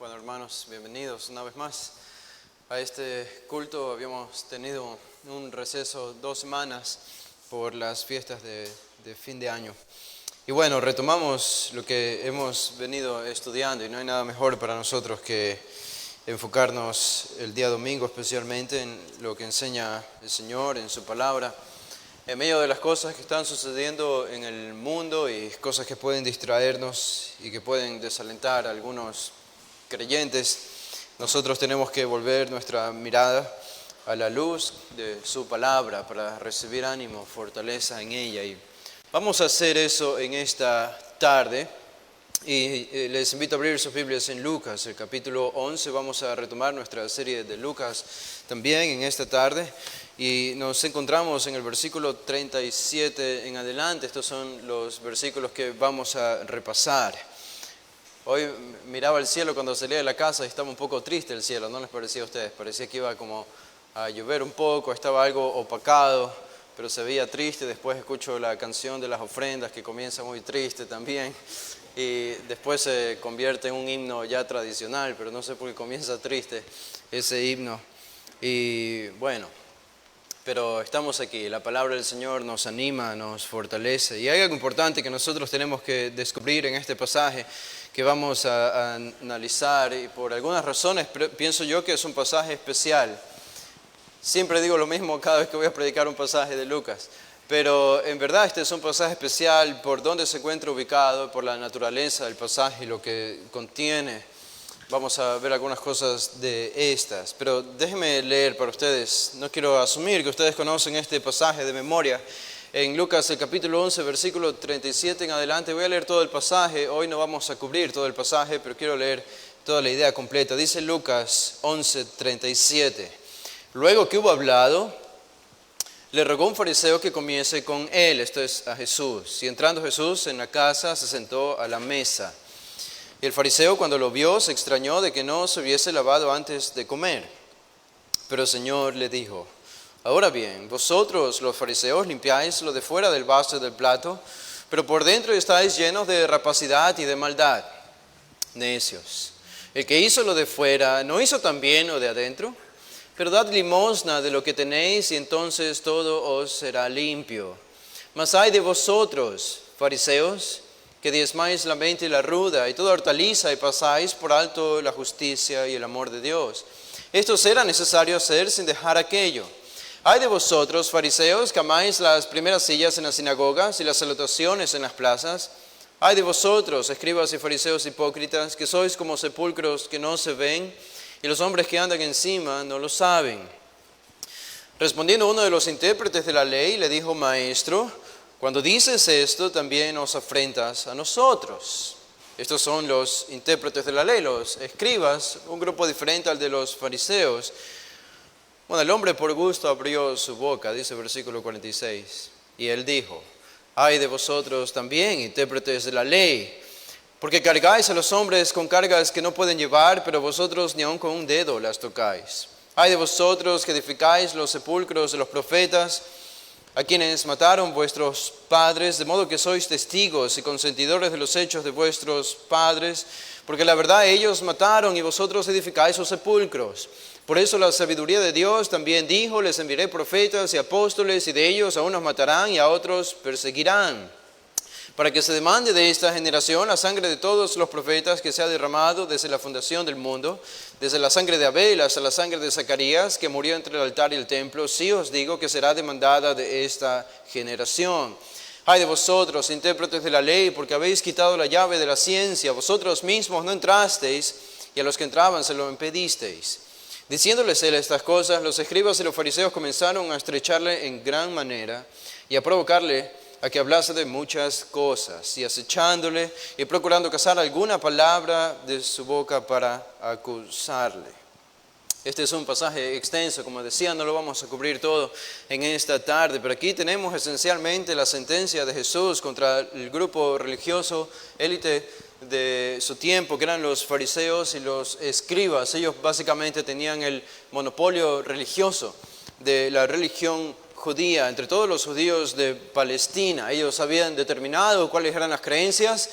Bueno, hermanos, bienvenidos una vez más a este culto. Habíamos tenido un receso 2 semanas por las fiestas de fin de año. Y bueno, retomamos lo que hemos venido estudiando y no hay nada mejor para nosotros que enfocarnos el día domingo especialmente en lo que enseña el Señor, en su palabra, en medio de las cosas que están sucediendo en el mundo y cosas que pueden distraernos y que pueden desalentar a algunos creyentes. Nosotros tenemos que volver nuestra mirada a la luz de su palabra para recibir ánimo, fortaleza en ella. Y vamos a hacer eso en esta tarde. Y les invito a abrir sus Biblias en Lucas, el capítulo 11. Vamos a retomar nuestra serie de Lucas también en esta tarde. Y nos encontramos en el versículo 37 en adelante. Estos son los versículos que vamos a repasar. Hoy miraba el cielo cuando salía de la casa y estaba un poco triste el cielo, ¿no les parecía a ustedes? Parecía que iba como a llover un poco, estaba algo opacado, pero se veía triste. Después escucho la canción de las ofrendas que comienza muy triste también. Y después se convierte en un himno ya tradicional, pero no sé por qué comienza triste ese himno. Y bueno, pero estamos aquí, la palabra del Señor nos anima, nos fortalece. Y hay algo importante que nosotros tenemos que descubrir en este pasaje que vamos a analizar, y por algunas razones pienso yo que es un pasaje especial. Siempre digo lo mismo cada vez que voy a predicar un pasaje de Lucas. Pero en verdad este es un pasaje especial por dónde se encuentra ubicado, por la naturaleza del pasaje y lo que contiene. Vamos a ver algunas cosas de estas, pero déjenme leer para ustedes. No quiero asumir que ustedes conocen este pasaje de memoria. En Lucas el capítulo 11, versículo 37 en adelante, voy a leer todo el pasaje. Hoy no vamos a cubrir todo el pasaje, pero quiero leer toda la idea completa. Dice Lucas 11, 37. Luego que hubo hablado, le rogó un fariseo que comiese con él, esto es a Jesús. Y entrando Jesús en la casa, se sentó a la mesa. Y el fariseo, cuando lo vio, se extrañó de que no se hubiese lavado antes de comer. Pero el Señor le dijo: ahora bien, vosotros los fariseos limpiáis lo de fuera del vaso y del plato, pero por dentro estáis llenos de rapacidad y de maldad. Necios, el que hizo lo de fuera, ¿no hizo también lo de adentro? Pero dad limosna de lo que tenéis y entonces todo os será limpio. Mas ay de vosotros, fariseos, que diezmáis la mente y la ruda y toda hortaliza y pasáis por alto la justicia y el amor de Dios. Esto será necesario hacer sin dejar aquello. Ay de vosotros, fariseos, que amáis las primeras sillas en las sinagogas y las salutaciones en las plazas. Ay de vosotros, escribas y fariseos hipócritas, que sois como sepulcros que no se ven, y los hombres que andan encima no lo saben. Respondiendo uno de los intérpretes de la ley, le dijo: Maestro, cuando dices esto, también nos afrentas a nosotros. Estos son los intérpretes de la ley, los escribas, un grupo diferente al de los fariseos. Bueno, el hombre por gusto abrió su boca, dice el versículo 46, y él dijo: ay de vosotros también, intérpretes de la ley, porque cargáis a los hombres con cargas que no pueden llevar, pero vosotros ni aun con un dedo las tocáis. Ay de vosotros que edificáis los sepulcros de los profetas, a quienes mataron vuestros padres, de modo que sois testigos y consentidores de los hechos de vuestros padres, porque la verdad ellos mataron y vosotros edificáis los sepulcros. Por eso la sabiduría de Dios también dijo: les enviaré profetas y apóstoles, y de ellos a unos matarán y a otros perseguirán, para que se demande de esta generación la sangre de todos los profetas que se ha derramado desde la fundación del mundo, desde la sangre de Abel hasta la sangre de Zacarías, que murió entre el altar y el templo. Sí os digo que será demandada de esta generación. Ay de vosotros, intérpretes de la ley, porque habéis quitado la llave de la ciencia. Vosotros mismos no entrasteis, y a los que entraban se lo impedisteis. Diciéndoles él estas cosas, los escribas y los fariseos comenzaron a estrecharle en gran manera y a provocarle a que hablase de muchas cosas, y acechándole y procurando cazar alguna palabra de su boca para acusarle. Este es un pasaje extenso, como decía, no lo vamos a cubrir todo en esta tarde, pero aquí tenemos esencialmente la sentencia de Jesús contra el grupo religioso élite de su tiempo, que eran los fariseos y los escribas. Ellos básicamente tenían el monopolio religioso de la religión judía, entre todos los judíos de Palestina. Ellos habían determinado cuáles eran las creencias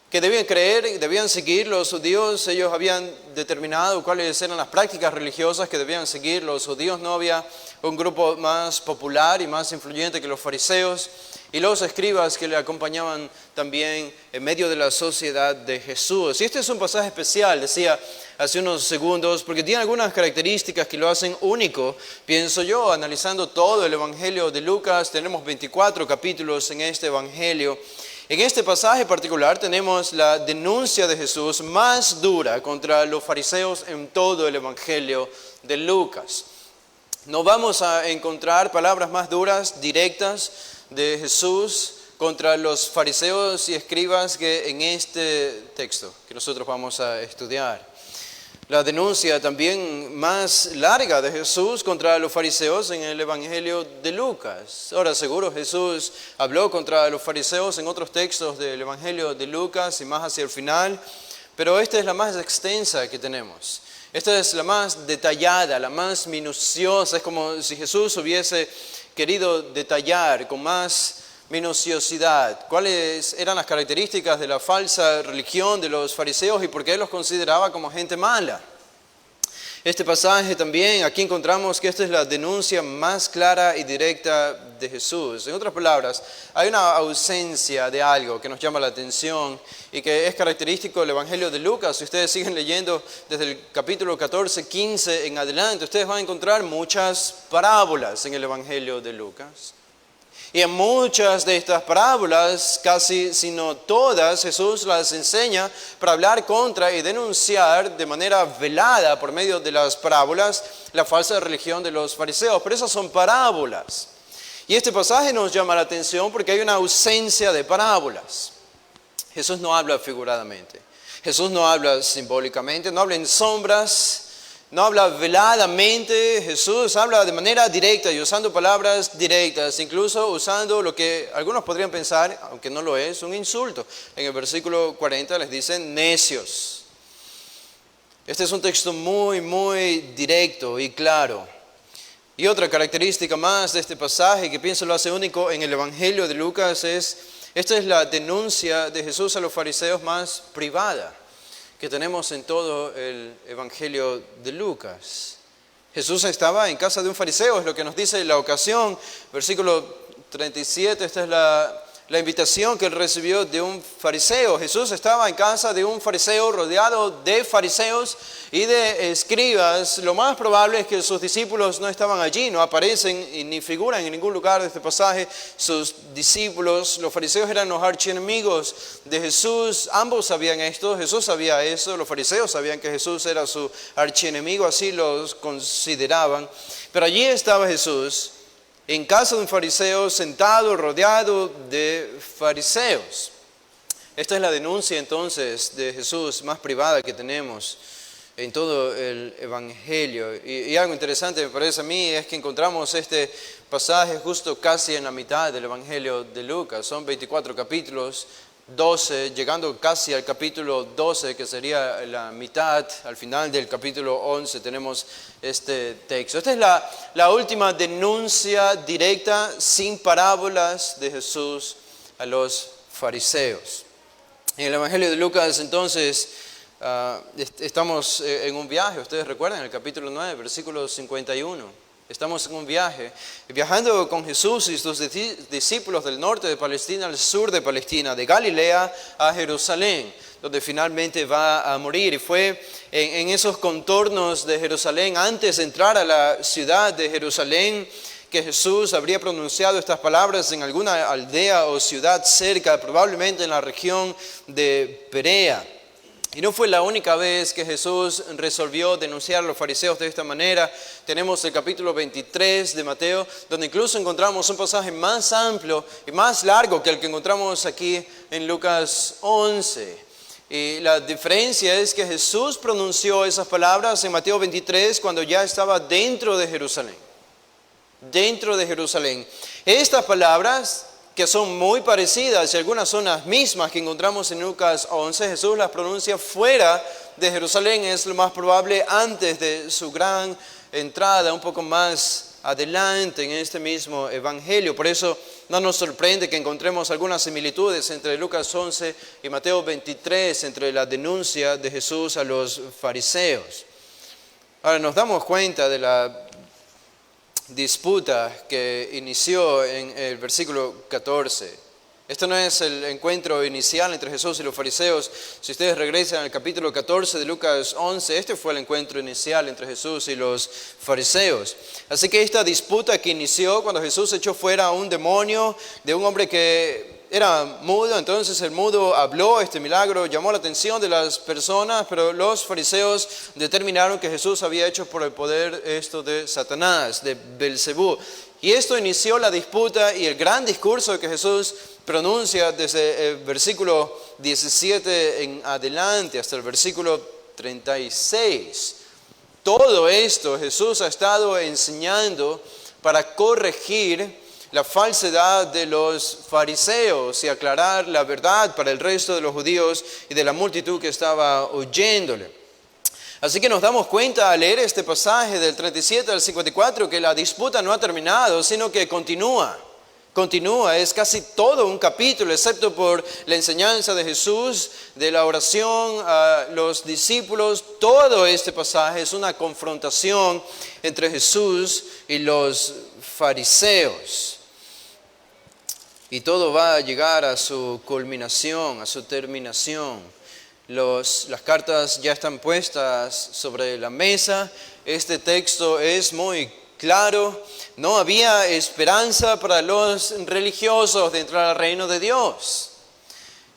que debían creer, debían seguir los judíos. Ellos habían determinado cuáles eran las prácticas religiosas que debían seguir los judíos. No había un grupo más popular y más influyente que los fariseos y los escribas que le acompañaban también en medio de la sociedad de Jesús. Y este es un pasaje especial, decía hace unos segundos, porque tiene algunas características que lo hacen único. Pienso yo, analizando todo el Evangelio de Lucas, tenemos 24 capítulos en este Evangelio. En este pasaje particular tenemos la denuncia de Jesús más dura contra los fariseos en todo el Evangelio de Lucas. No vamos a encontrar palabras más duras, directas de Jesús contra los fariseos y escribas que en este texto que nosotros vamos a estudiar. La denuncia también más larga de Jesús contra los fariseos en el Evangelio de Lucas. Ahora, seguro Jesús habló contra los fariseos en otros textos del Evangelio de Lucas y más hacia el final, pero esta es la más extensa que tenemos. Esta es la más detallada, la más minuciosa. Es como si Jesús hubiese querido detallar con más minuciosidad cuáles eran las características de la falsa religión de los fariseos y por qué los consideraba como gente mala. Este pasaje también, aquí encontramos que esta es la denuncia más clara y directa de Jesús. En otras palabras, hay una ausencia de algo que nos llama la atención y que es característico del Evangelio de Lucas. Si ustedes siguen leyendo desde el capítulo 14, 15 en adelante, ustedes van a encontrar muchas parábolas en el Evangelio de Lucas. Y en muchas de estas parábolas, casi si no todas, Jesús las enseña para hablar contra y denunciar de manera velada por medio de las parábolas la falsa religión de los fariseos. Pero esas son parábolas. Y este pasaje nos llama la atención porque hay una ausencia de parábolas. Jesús no habla figuradamente. Jesús no habla simbólicamente, no habla en sombras. No habla veladamente. Jesús habla de manera directa y usando palabras directas, incluso usando lo que algunos podrían pensar, aunque no lo es, un insulto. En el versículo 40 les dicen necios. Este es un texto muy, muy directo y claro. Y otra característica más de este pasaje que pienso lo hace único en el Evangelio de Lucas esta es la denuncia de Jesús a los fariseos más privada que tenemos en todo el Evangelio de Lucas. Jesús estaba en casa de un fariseo, es lo que nos dice la ocasión. Versículo 37, esta es la invitación que él recibió de un fariseo. Jesús estaba en casa de un fariseo rodeado de fariseos y de escribas. Lo más probable es que sus discípulos no estaban allí, no aparecen y ni figuran en ningún lugar de este pasaje sus discípulos. Los fariseos eran los archienemigos de Jesús. Ambos sabían esto, Jesús sabía eso, los fariseos sabían que Jesús era su archienemigo, así los consideraban. Pero allí estaba Jesús en casa de un fariseo, sentado, rodeado de fariseos. Esta es la denuncia entonces de Jesús más privada que tenemos en todo el Evangelio. Y algo interesante me parece a mí es que encontramos este pasaje justo casi en la mitad del Evangelio de Lucas. Son 24 capítulos, 12, llegando casi al capítulo 12, que sería la mitad. Al final del capítulo 11 tenemos este texto. Esta es la última denuncia directa, sin parábolas, de Jesús a los fariseos. En el Evangelio de Lucas, entonces, estamos en un viaje. Ustedes recuerdan el capítulo 9, versículo 51. Estamos en un viaje, viajando con Jesús y sus discípulos del norte de Palestina al sur de Palestina, de Galilea a Jerusalén, donde finalmente va a morir. Y fue en esos contornos de Jerusalén, antes de entrar a la ciudad de Jerusalén, que Jesús habría pronunciado estas palabras en alguna aldea o ciudad cerca, probablemente en la región de Perea. Y no fue la única vez que Jesús resolvió denunciar a los fariseos de esta manera. Tenemos el capítulo 23 de Mateo, donde incluso encontramos un pasaje más amplio y más largo que el que encontramos aquí en Lucas 11. Y la diferencia es que Jesús pronunció esas palabras en Mateo 23 cuando ya estaba dentro de Jerusalén. Dentro de Jerusalén. Estas palabras, que son muy parecidas y algunas son las mismas que encontramos en Lucas 11, Jesús las pronuncia fuera de Jerusalén, es lo más probable antes de su gran entrada, un poco más adelante en este mismo evangelio. Por eso no nos sorprende que encontremos algunas similitudes entre Lucas 11 y Mateo 23, entre la denuncia de Jesús a los fariseos. Ahora nos damos cuenta de la disputa que inició en el versículo 14. Esto no es el encuentro inicial entre Jesús y los fariseos. Si ustedes regresan al capítulo 14 de Lucas 11, este fue el encuentro inicial entre Jesús y los fariseos. Así que esta disputa que inició cuando Jesús echó fuera a un demonio de un hombre que era mudo, entonces el mudo habló, este milagro llamó la atención de las personas, pero los fariseos determinaron que Jesús había hecho por el poder esto de Satanás, de Belcebú. Y esto inició la disputa y el gran discurso que Jesús pronuncia desde el versículo 17 en adelante hasta el versículo 36. Todo esto Jesús ha estado enseñando para corregir la falsedad de los fariseos y aclarar la verdad para el resto de los judíos y de la multitud que estaba oyéndole. Así que nos damos cuenta al leer este pasaje del 37 al 54 que la disputa no ha terminado, sino que continúa. Es casi todo un capítulo, excepto por la enseñanza de Jesús, de la oración a los discípulos. Todo este pasaje es una confrontación entre Jesús y los fariseos. Y todo va a llegar a su culminación, a su terminación. Las cartas ya están puestas sobre la mesa. Este texto es muy claro. No había esperanza para los religiosos de entrar al reino de Dios.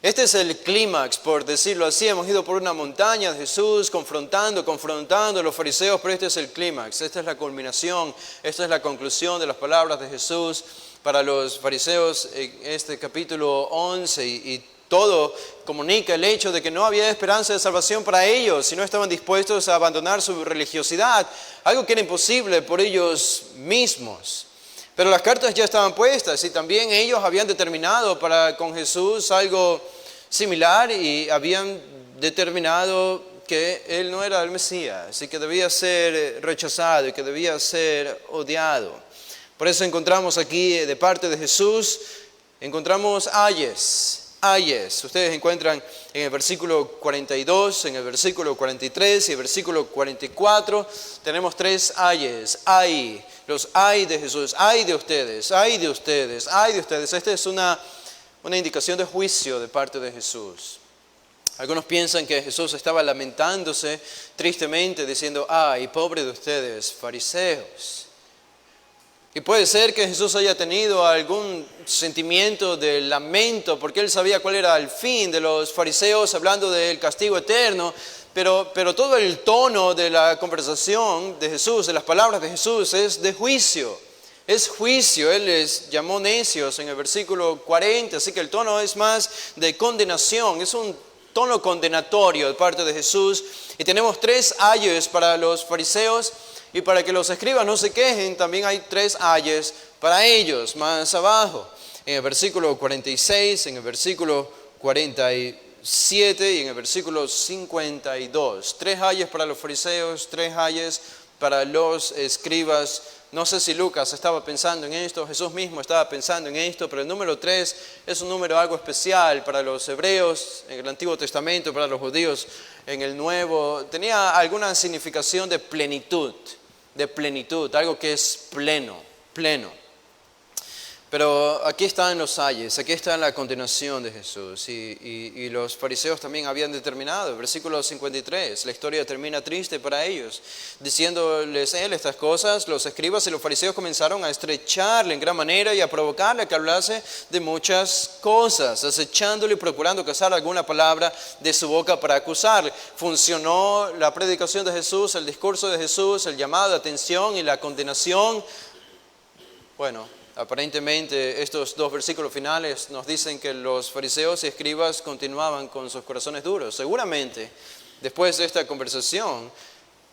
Este es el clímax, por decirlo así. Hemos ido por una montaña de Jesús confrontando a los fariseos, pero este es el clímax, esta es la culminación, esta es la conclusión de las palabras de Jesús para los fariseos en este capítulo 11 y todo comunica el hecho de que no había esperanza de salvación para ellos si no estaban dispuestos a abandonar su religiosidad, algo que era imposible por ellos mismos. Pero las cartas ya estaban puestas y también ellos habían determinado para con Jesús algo similar y habían determinado que Él no era el Mesías y que debía ser rechazado y que debía ser odiado. Por eso encontramos aquí de parte de Jesús, encontramos ayes. Ustedes encuentran en el versículo 42, en el versículo 43 y el versículo 44, tenemos tres ayes. Ay, los ay de Jesús, ay de ustedes, ay de ustedes, ay de ustedes. Esta es una indicación de juicio de parte de Jesús. Algunos piensan que Jesús estaba lamentándose tristemente diciendo, ay, pobre de ustedes, fariseos. Y puede ser que Jesús haya tenido algún sentimiento de lamento porque Él sabía cuál era el fin de los fariseos hablando del castigo eterno, pero todo el tono de la conversación de Jesús, de las palabras de Jesús, es de juicio. Es juicio. Él les llamó necios en el versículo 40, así que el tono es más de condenación, es un tono condenatorio de parte de Jesús. Y tenemos tres ayes para los fariseos. Y para que los escribas no se quejen, también hay tres ayes para ellos, más abajo. En el versículo 46, en el versículo 47 y en el versículo 52. Tres ayes para los fariseos, tres ayes para los escribas. No sé si Lucas estaba pensando en esto, Jesús mismo estaba pensando en esto, pero el número 3 es un número algo especial para los hebreos en el Antiguo Testamento, para los judíos en el Nuevo. Tenía alguna significación de plenitud, algo que es pleno. Pero aquí están los ayes, aquí está la condenación de Jesús y los fariseos también habían determinado, versículo 53, la historia termina triste para ellos, diciéndoles él estas cosas, los escribas y los fariseos comenzaron a estrecharle en gran manera y a provocarle a que hablase de muchas cosas, acechándole y procurando cazar alguna palabra de su boca para acusarle. Funcionó la predicación de Jesús, el discurso de Jesús, el llamado de atención y la condenación. Bueno, aparentemente estos dos versículos finales nos dicen que los fariseos y escribas continuaban con sus corazones duros. Seguramente, después de esta conversación,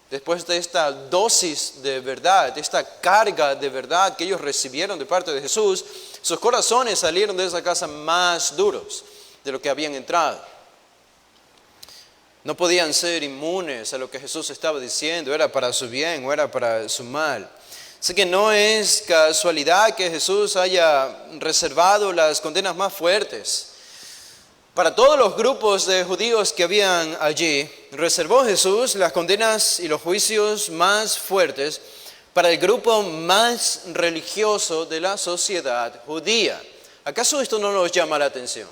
después de esta dosis de verdad, de esta carga de verdad que ellos recibieron de parte de Jesús, sus corazones salieron de esa casa más duros de lo que habían entrado. No podían ser inmunes a lo que Jesús estaba diciendo, era para su bien o era para su mal. Así que no es casualidad que Jesús haya reservado las condenas más fuertes. Para todos los grupos de judíos que habían allí, reservó Jesús las condenas y los juicios más fuertes para el grupo más religioso de la sociedad judía. ¿Acaso esto no nos llama la atención?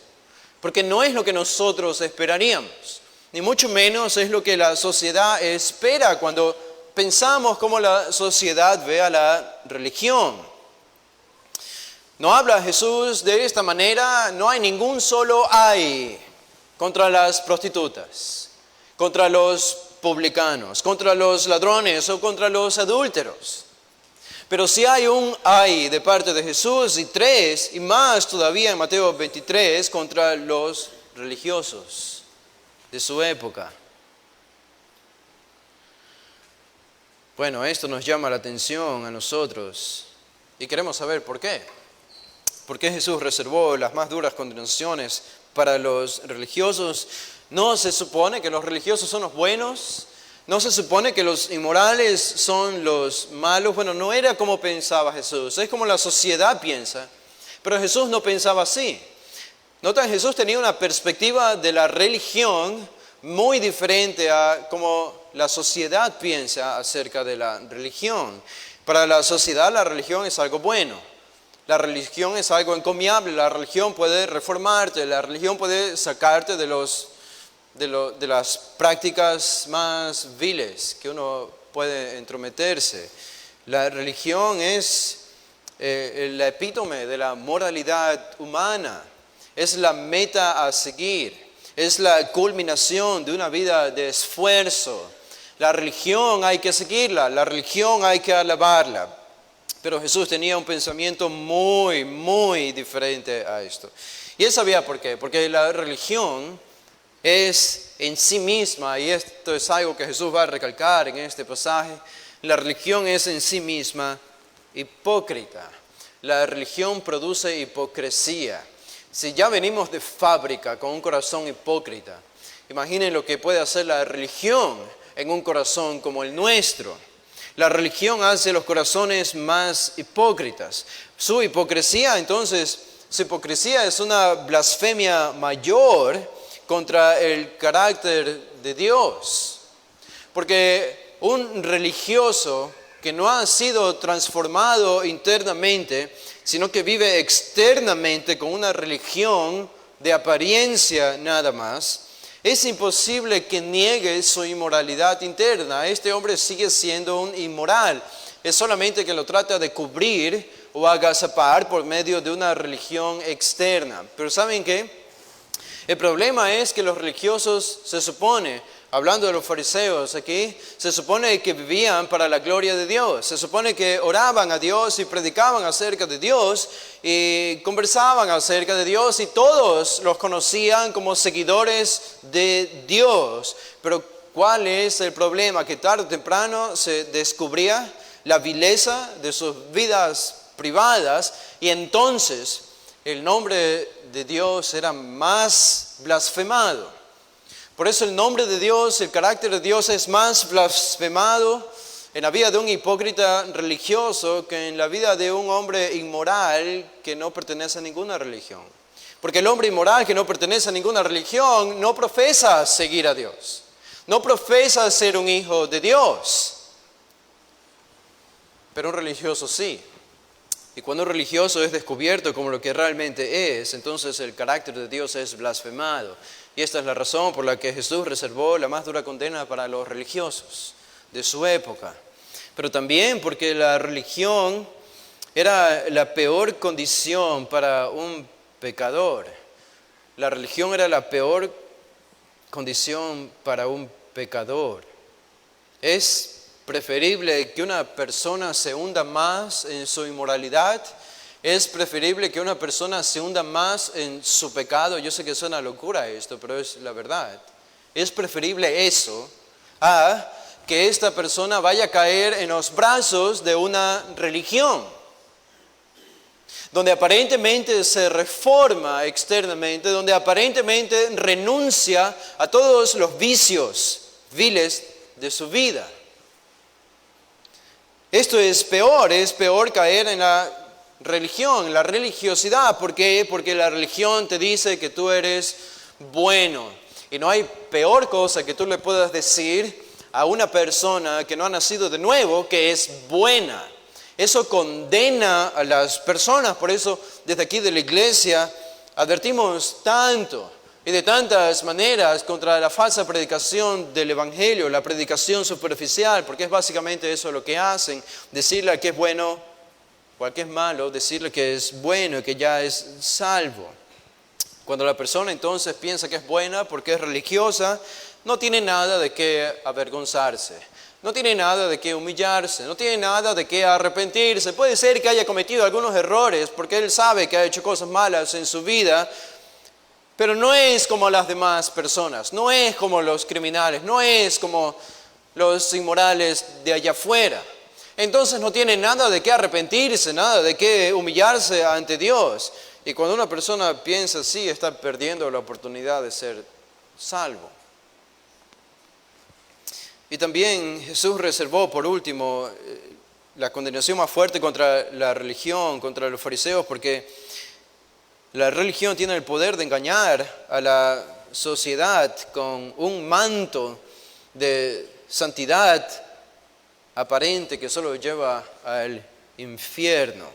Porque no es lo que nosotros esperaríamos, ni mucho menos es lo que la sociedad espera cuando pensamos cómo la sociedad ve a la religión. No habla Jesús de esta manera, no hay ningún solo ay contra las prostitutas, contra los publicanos, contra los ladrones o contra los adúlteros. Pero sí hay un ay de parte de Jesús y tres, y más todavía en Mateo 23, contra los religiosos de su época. Bueno, esto nos llama la atención a nosotros y queremos saber por qué. ¿Por qué Jesús reservó las más duras condenaciones para los religiosos? ¿No se supone que los religiosos son los buenos? ¿No se supone que los inmorales son los malos? Bueno, no era como pensaba Jesús, es como la sociedad piensa, pero Jesús no pensaba así. Notan, Jesús tenía una perspectiva de la religión muy diferente a como la sociedad piensa acerca de la religión. Para la sociedad la religión es algo bueno. La religión es algo encomiable, la religión puede reformarte, la religión puede sacarte de las prácticas más viles que uno puede entrometerse. La religión es el epítome de la moralidad humana, es la meta a seguir, es la culminación de una vida de esfuerzo. La religión hay que seguirla, la religión hay que alabarla. Pero Jesús tenía un pensamiento muy, muy diferente a esto. Y él sabía por qué. Porque la religión es en sí misma, y esto es algo que Jesús va a recalcar en este pasaje, la religión es en sí misma hipócrita. La religión produce hipocresía. Si ya venimos de fábrica con un corazón hipócrita, imaginen lo que puede hacer la religión en un corazón como el nuestro. La religión hace los corazones más hipócritas. Su hipocresía es una blasfemia mayor contra el carácter de Dios. Porque un religioso que no ha sido transformado internamente, sino que vive externamente con una religión de apariencia nada más, es imposible que niegue su inmoralidad interna. Este hombre sigue siendo un inmoral. Es solamente que lo trata de cubrir o agazapar por medio de una religión externa. Pero ¿saben qué? El problema es que los religiosos se supone, hablando de los fariseos aquí, se supone que vivían para la gloria de Dios. Se supone que oraban a Dios y predicaban acerca de Dios y conversaban acerca de Dios y todos los conocían como seguidores de Dios. Pero ¿cuál es el problema? Que tarde o temprano se descubría la vileza de sus vidas privadas y entonces el nombre de Dios era más blasfemado. Por eso el nombre de Dios, el carácter de Dios es más blasfemado en la vida de un hipócrita religioso que en la vida de un hombre inmoral que no pertenece a ninguna religión. Porque el hombre inmoral que no pertenece a ninguna religión no profesa seguir a Dios. No profesa ser un hijo de Dios. Pero un religioso sí. Y cuando un religioso es descubierto como lo que realmente es, entonces el carácter de Dios es blasfemado. Y esta es la razón por la que Jesús reservó la más dura condena para los religiosos de su época. Pero también porque la religión era la peor condición para un pecador. La religión era la peor condición para un pecador. Es preferible que una persona se hunda más en su inmoralidad. Es preferible que una persona se hunda más en su pecado. Yo sé que suena locura esto, pero es la verdad. Es preferible eso a que esta persona vaya a caer en los brazos de una religión, donde aparentemente se reforma externamente, donde aparentemente renuncia a todos los vicios viles de su vida. Esto es peor caer en la religión, en la religiosidad. ¿Por qué? Porque la religión te dice que tú eres bueno. Y no hay peor cosa que tú le puedas decir a una persona que no ha nacido de nuevo que es buena. Eso condena a las personas. Por eso desde aquí de la iglesia advertimos tanto y de tantas maneras contra la falsa predicación del evangelio, la predicación superficial, porque es básicamente eso lo que hacen, decirle al que es bueno o al que es malo, decirle que es bueno y que ya es salvo. Cuando la persona entonces piensa que es buena porque es religiosa, no tiene nada de qué avergonzarse, no tiene nada de qué humillarse, no tiene nada de qué arrepentirse. Puede ser que haya cometido algunos errores porque él sabe que ha hecho cosas malas en su vida, pero no es como las demás personas, no es como los criminales, no es como los inmorales de allá afuera. Entonces no tiene nada de qué arrepentirse, nada de qué humillarse ante Dios. Y cuando una persona piensa así, está perdiendo la oportunidad de ser salvo. Y también Jesús reservó, por último, la condenación más fuerte contra la religión, contra los fariseos, porque la religión tiene el poder de engañar a la sociedad con un manto de santidad aparente que solo lleva al infierno.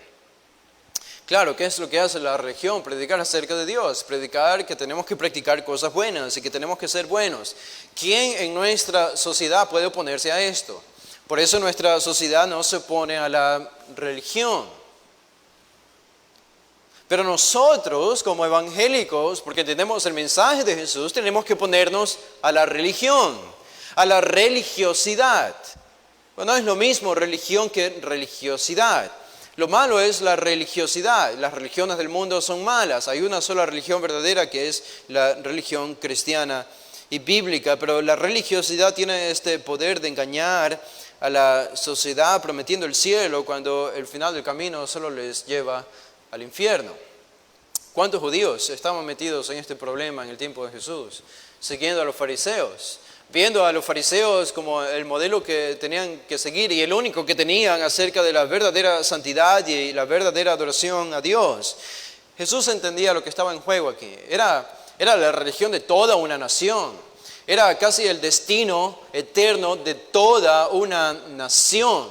Claro, ¿qué es lo que hace la religión? Predicar acerca de Dios, predicar que tenemos que practicar cosas buenas y que tenemos que ser buenos. ¿Quién en nuestra sociedad puede oponerse a esto? Por eso nuestra sociedad no se opone a la religión. Pero nosotros, como evangélicos, porque entendemos el mensaje de Jesús, tenemos que oponernos a la religión, a la religiosidad. Bueno, no es lo mismo religión que religiosidad. Lo malo es la religiosidad. Las religiones del mundo son malas. Hay una sola religión verdadera que es la religión cristiana y bíblica, pero la religiosidad tiene este poder de engañar a la sociedad prometiendo el cielo cuando el final del camino solo les lleva al infierno. ¿Cuántos judíos estaban metidos en este problema en el tiempo de Jesús? Siguiendo a los fariseos, viendo a los fariseos como el modelo que tenían que seguir y el único que tenían acerca de la verdadera santidad y la verdadera adoración a Dios. Jesús entendía lo que estaba en juego aquí. Era la religión de toda una nación. Era casi el destino eterno de toda una nación.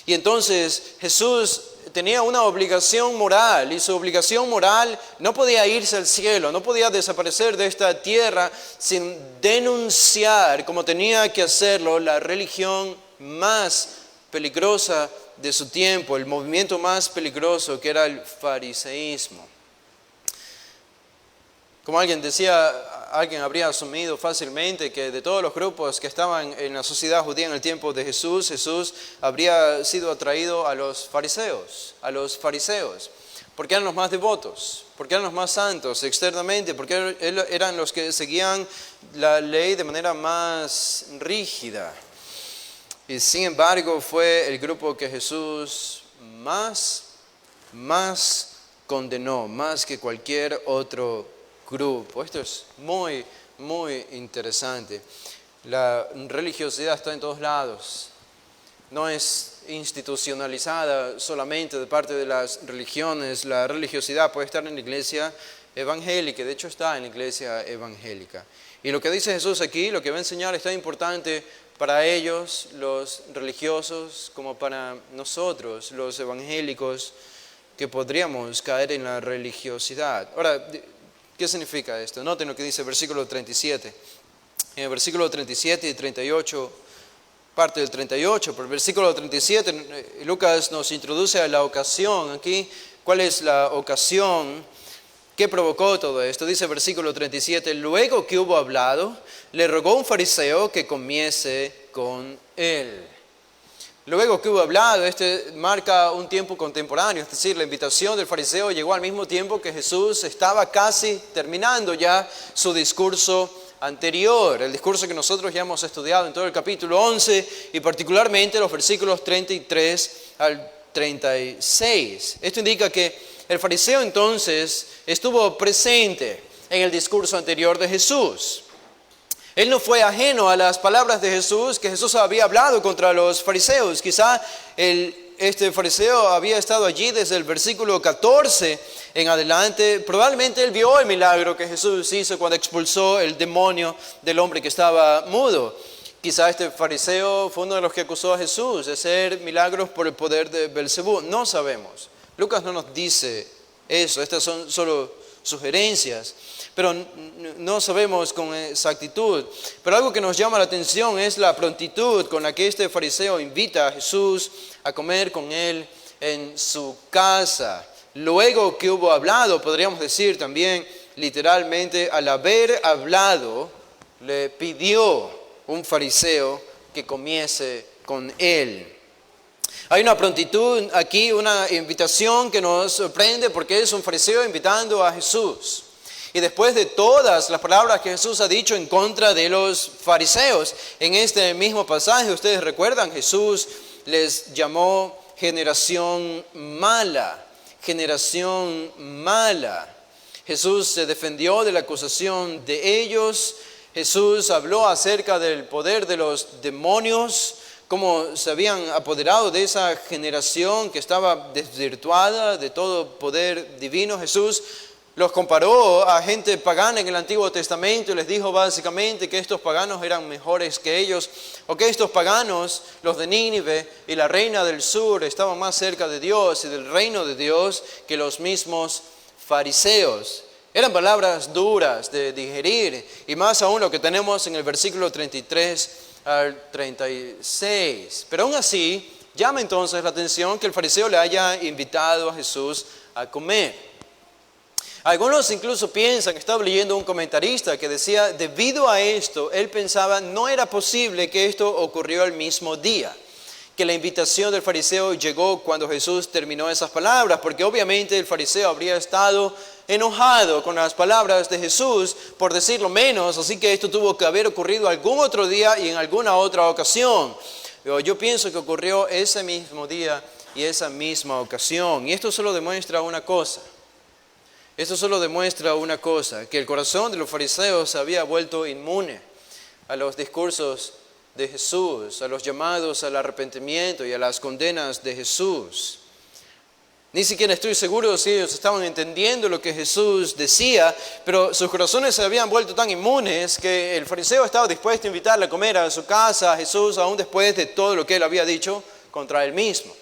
Y entonces Jesús tenía una obligación moral y su obligación moral no podía irse al cielo, no podía desaparecer de esta tierra sin denunciar, como tenía que hacerlo, la religión más peligrosa de su tiempo, el movimiento más peligroso que era el fariseísmo. Como alguien decía, alguien habría asumido fácilmente que de todos los grupos que estaban en la sociedad judía en el tiempo de Jesús, Jesús habría sido atraído a los fariseos, porque eran los más devotos, porque eran los más santos externamente, porque eran los que seguían la ley de manera más rígida. Y sin embargo fue el grupo que Jesús más condenó, más que cualquier otro grupo. Esto es muy, muy interesante. La religiosidad está en todos lados. No es institucionalizada solamente de parte de las religiones. La religiosidad puede estar en la iglesia evangélica. De hecho está en la iglesia evangélica. Y lo que dice Jesús aquí, lo que va a enseñar es tan importante para ellos, los religiosos, como para nosotros, los evangélicos, que podríamos caer en la religiosidad. Ahora, ¿qué significa esto? Noten lo que dice el versículo 37. En el versículo 37 y 38, parte del 38, pero el versículo 37, Lucas nos introduce a la ocasión aquí. ¿Cuál es la ocasión que provocó todo esto? Dice el versículo 37, luego que hubo hablado, le rogó un fariseo que comiese con él. Luego que hubo hablado, marca un tiempo contemporáneo, es decir, la invitación del fariseo llegó al mismo tiempo que Jesús estaba casi terminando ya su discurso anterior, el discurso que nosotros ya hemos estudiado en todo el capítulo 11 y particularmente los versículos 33 al 36. Esto indica que el fariseo entonces estuvo presente en el discurso anterior de Jesús. Él no fue ajeno a las palabras de Jesús, que Jesús había hablado contra los fariseos. Quizá este fariseo había estado allí desde el versículo 14 en adelante. Probablemente él vio el milagro que Jesús hizo cuando expulsó el demonio del hombre que estaba mudo. Quizá este fariseo fue uno de los que acusó a Jesús de hacer milagros por el poder de Belcebú. No sabemos. Lucas no nos dice eso. Estas son solo sugerencias, pero no sabemos con exactitud. Pero algo que nos llama la atención es la prontitud con la que este fariseo invita a Jesús a comer con él en su casa. Luego que hubo hablado, podríamos decir también literalmente, al haber hablado, le pidió un fariseo que comiese con él. Hay una prontitud aquí, una invitación que nos sorprende porque es un fariseo invitando a Jesús. Y después de todas las palabras que Jesús ha dicho en contra de los fariseos, en este mismo pasaje, ustedes recuerdan, Jesús les llamó generación mala, generación mala. Jesús se defendió de la acusación de ellos. Jesús habló acerca del poder de los demonios, cómo se habían apoderado de esa generación que estaba desvirtuada de todo poder divino. Jesús los comparó a gente pagana en el Antiguo Testamento y les dijo básicamente que estos paganos eran mejores que ellos, o que estos paganos, los de Nínive y la reina del sur, estaban más cerca de Dios y del reino de Dios que los mismos fariseos. Eran palabras duras de digerir, y más aún lo que tenemos en el versículo 33 al 36. Pero aún así, llama entonces la atención que el fariseo le haya invitado a Jesús a comer. Algunos incluso piensan, estaba leyendo un comentarista que decía, debido a esto, él pensaba no era posible que esto ocurrió el mismo día, que la invitación del fariseo llegó cuando Jesús terminó esas palabras, porque obviamente el fariseo habría estado enojado con las palabras de Jesús, por decirlo menos, así que esto tuvo que haber ocurrido algún otro día y en alguna otra ocasión. Pero yo pienso que ocurrió ese mismo día y esa misma ocasión, y esto solo demuestra una cosa. Esto solo demuestra una cosa, que el corazón de los fariseos se había vuelto inmune a los discursos de Jesús, a los llamados al arrepentimiento y a las condenas de Jesús. Ni siquiera estoy seguro si ellos estaban entendiendo lo que Jesús decía, pero sus corazones se habían vuelto tan inmunes que el fariseo estaba dispuesto a invitarle a comer a su casa a Jesús, aún después de todo lo que él había dicho contra él mismo.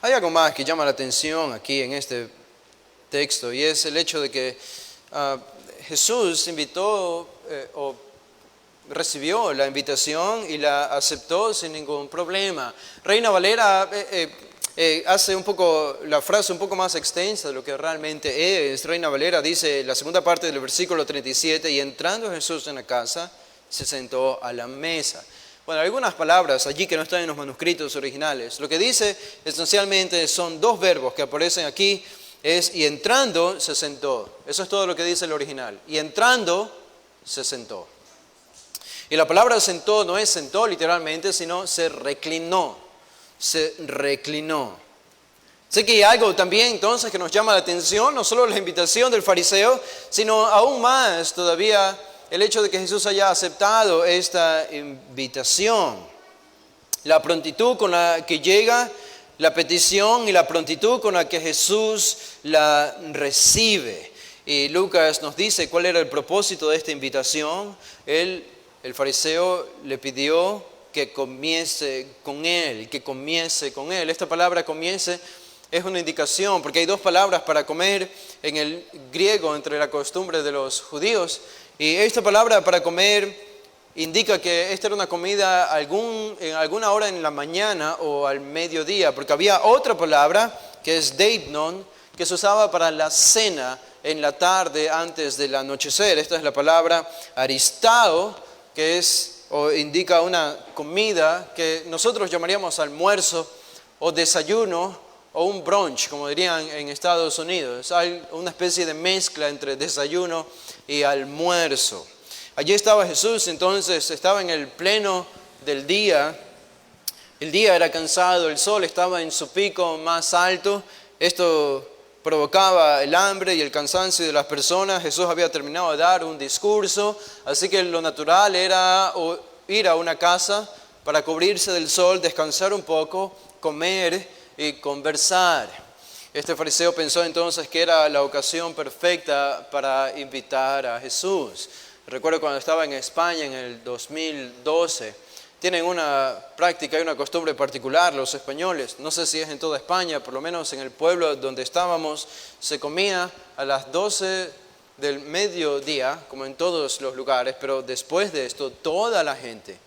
Hay algo más que llama la atención aquí en este texto, y es el hecho de que Jesús invitó o recibió la invitación y la aceptó sin ningún problema. Reina Valera hace un poco la frase un poco más extensa de lo que realmente es. Reina Valera dice, la segunda parte del versículo 37, y entrando Jesús en la casa, se sentó a la mesa. Bueno, algunas palabras allí que no están en los manuscritos originales. Lo que dice esencialmente son dos verbos que aparecen aquí, es y entrando se sentó. Eso es todo lo que dice el original. Y entrando se sentó. Y la palabra sentó no es sentó literalmente, sino se reclinó. Se reclinó. Sé que hay algo también entonces que nos llama la atención, no solo la invitación del fariseo, sino aún más todavía el hecho de que Jesús haya aceptado esta invitación. La prontitud con la que llega la petición y la prontitud con la que Jesús la recibe. Y Lucas nos dice cuál era el propósito de esta invitación. El fariseo le pidió que comiese con él, que comiese con él. Esta palabra comiese es una indicación, porque hay dos palabras para comer en el griego entre la costumbre de los judíos. Y esta palabra para comer indica que esta era una comida en alguna hora en la mañana o al mediodía, porque había otra palabra que es deipnon, que se usaba para la cena en la tarde antes del anochecer. Esta es la palabra aristao, que es o indica una comida que nosotros llamaríamos almuerzo o desayuno o un brunch, como dirían en Estados Unidos. Hay una especie de mezcla entre desayuno y almuerzo. Allí estaba Jesús, entonces estaba en el pleno del día. El día era cansado, el sol estaba en su pico más alto. Esto provocaba el hambre y el cansancio de las personas. Jesús había terminado de dar un discurso, así que lo natural era ir a una casa para cubrirse del sol, descansar un poco, comer y conversar. Este fariseo pensó entonces que era la ocasión perfecta para invitar a Jesús. Recuerdo cuando estaba en España en el 2012, tienen una práctica y una costumbre particular los españoles. No sé si es en toda España, por lo menos en el pueblo donde estábamos, se comía a las 12 del mediodía, como en todos los lugares, pero después de esto toda la gente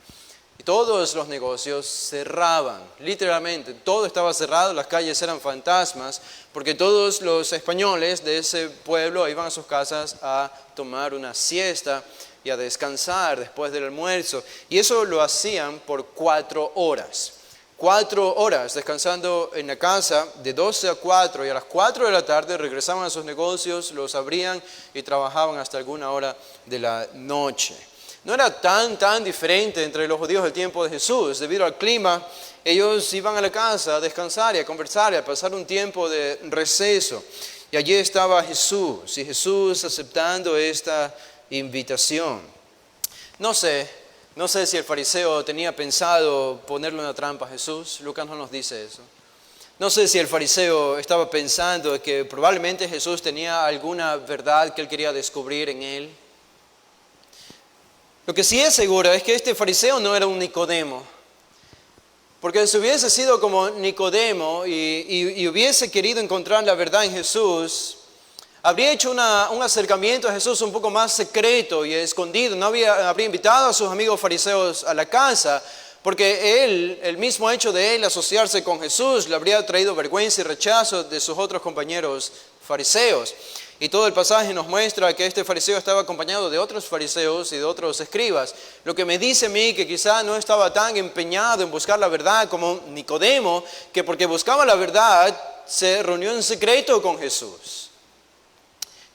y todos los negocios cerraban, literalmente, todo estaba cerrado, las calles eran fantasmas, porque todos los españoles de ese pueblo iban a sus casas a tomar una siesta y a descansar después del almuerzo. Y eso lo hacían por 4 horas. 4 horas descansando en la casa de 12 a 4 y a las 4 de la tarde regresaban a sus negocios, los abrían y trabajaban hasta alguna hora de la noche. No era tan diferente entre los judíos del tiempo de Jesús. Debido al clima, ellos iban a la casa a descansar y a conversar y a pasar un tiempo de receso. Y allí estaba Jesús, y Jesús aceptando esta invitación. No sé si el fariseo tenía pensado ponerle una trampa a Jesús. Lucas no nos dice eso. No sé si el fariseo estaba pensando que probablemente Jesús tenía alguna verdad que él quería descubrir en él. Lo que sí es seguro es que este fariseo no era un Nicodemo. Porque si hubiese sido como Nicodemo y hubiese querido encontrar la verdad en Jesús, habría hecho un acercamiento a Jesús un poco más secreto y escondido. No habría invitado a sus amigos fariseos a la casa, porque el mismo hecho de él asociarse con Jesús le habría traído vergüenza y rechazo de sus otros compañeros fariseos. Y todo el pasaje nos muestra que este fariseo estaba acompañado de otros fariseos y de otros escribas. Lo que me dice a mí que quizá no estaba tan empeñado en buscar la verdad como Nicodemo, que porque buscaba la verdad se reunió en secreto con Jesús.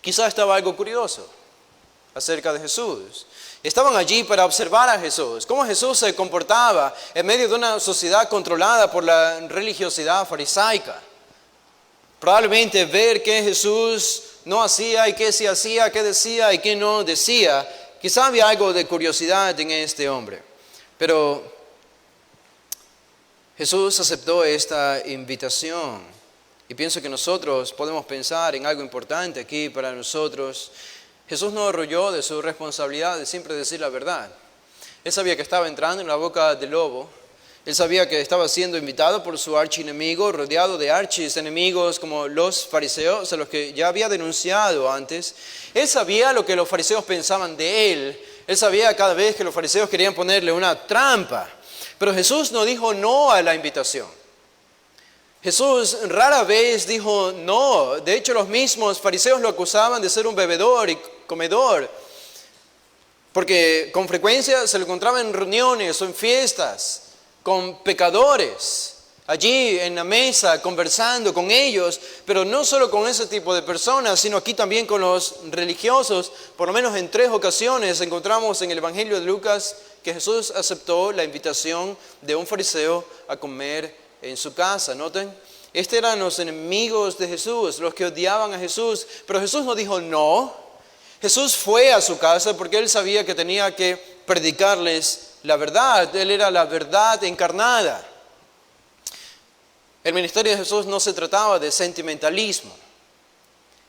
Quizá estaba algo curioso acerca de Jesús. Estaban allí para observar a Jesús, cómo Jesús se comportaba en medio de una sociedad controlada por la religiosidad farisaica. Probablemente ver qué Jesús no hacía y qué sí hacía, qué decía y qué no decía. Quizá había algo de curiosidad en este hombre. Pero Jesús aceptó esta invitación. Y pienso que nosotros podemos pensar en algo importante aquí para nosotros. Jesús no arrolló de su responsabilidad de siempre decir la verdad. Él sabía que estaba entrando en la boca del lobo. Él sabía que estaba siendo invitado por su archienemigo, rodeado de archienemigos como los fariseos, a los que ya había denunciado antes. Él sabía lo que los fariseos pensaban de él. Él sabía cada vez que los fariseos querían ponerle una trampa. Pero Jesús no dijo no a la invitación. Jesús rara vez dijo no. De hecho, los mismos fariseos lo acusaban de ser un bebedor y comedor, porque con frecuencia se lo encontraba en reuniones o en fiestas con pecadores, allí en la mesa conversando con ellos, pero no solo con ese tipo de personas, sino aquí también con los religiosos. Por lo menos en 3 ocasiones encontramos en el Evangelio de Lucas que Jesús aceptó la invitación de un fariseo a comer en su casa. Noten, estos eran los enemigos de Jesús, los que odiaban a Jesús, pero Jesús no dijo no. Jesús fue a su casa porque él sabía que tenía que predicarles la verdad. Él era la verdad encarnada. El ministerio de Jesús no se trataba de sentimentalismo.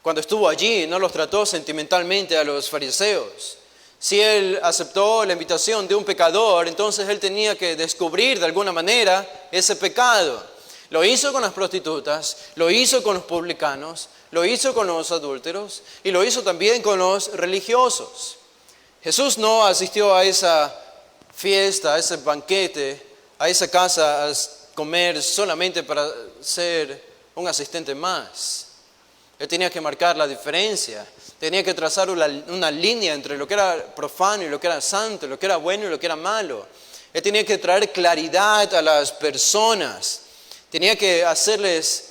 Cuando estuvo allí, no los trató sentimentalmente a los fariseos. Si él aceptó la invitación de un pecador, entonces él tenía que descubrir de alguna manera ese pecado. Lo hizo con las prostitutas, lo hizo con los publicanos, lo hizo con los adúlteros y lo hizo también con los religiosos. Jesús no asistió a esa fiesta, a ese banquete, a esa casa a comer solamente para ser un asistente más. Él tenía que marcar la diferencia, tenía que trazar una línea entre lo que era profano y lo que era santo, lo que era bueno y lo que era malo. Él tenía que traer claridad a las personas, tenía que hacerles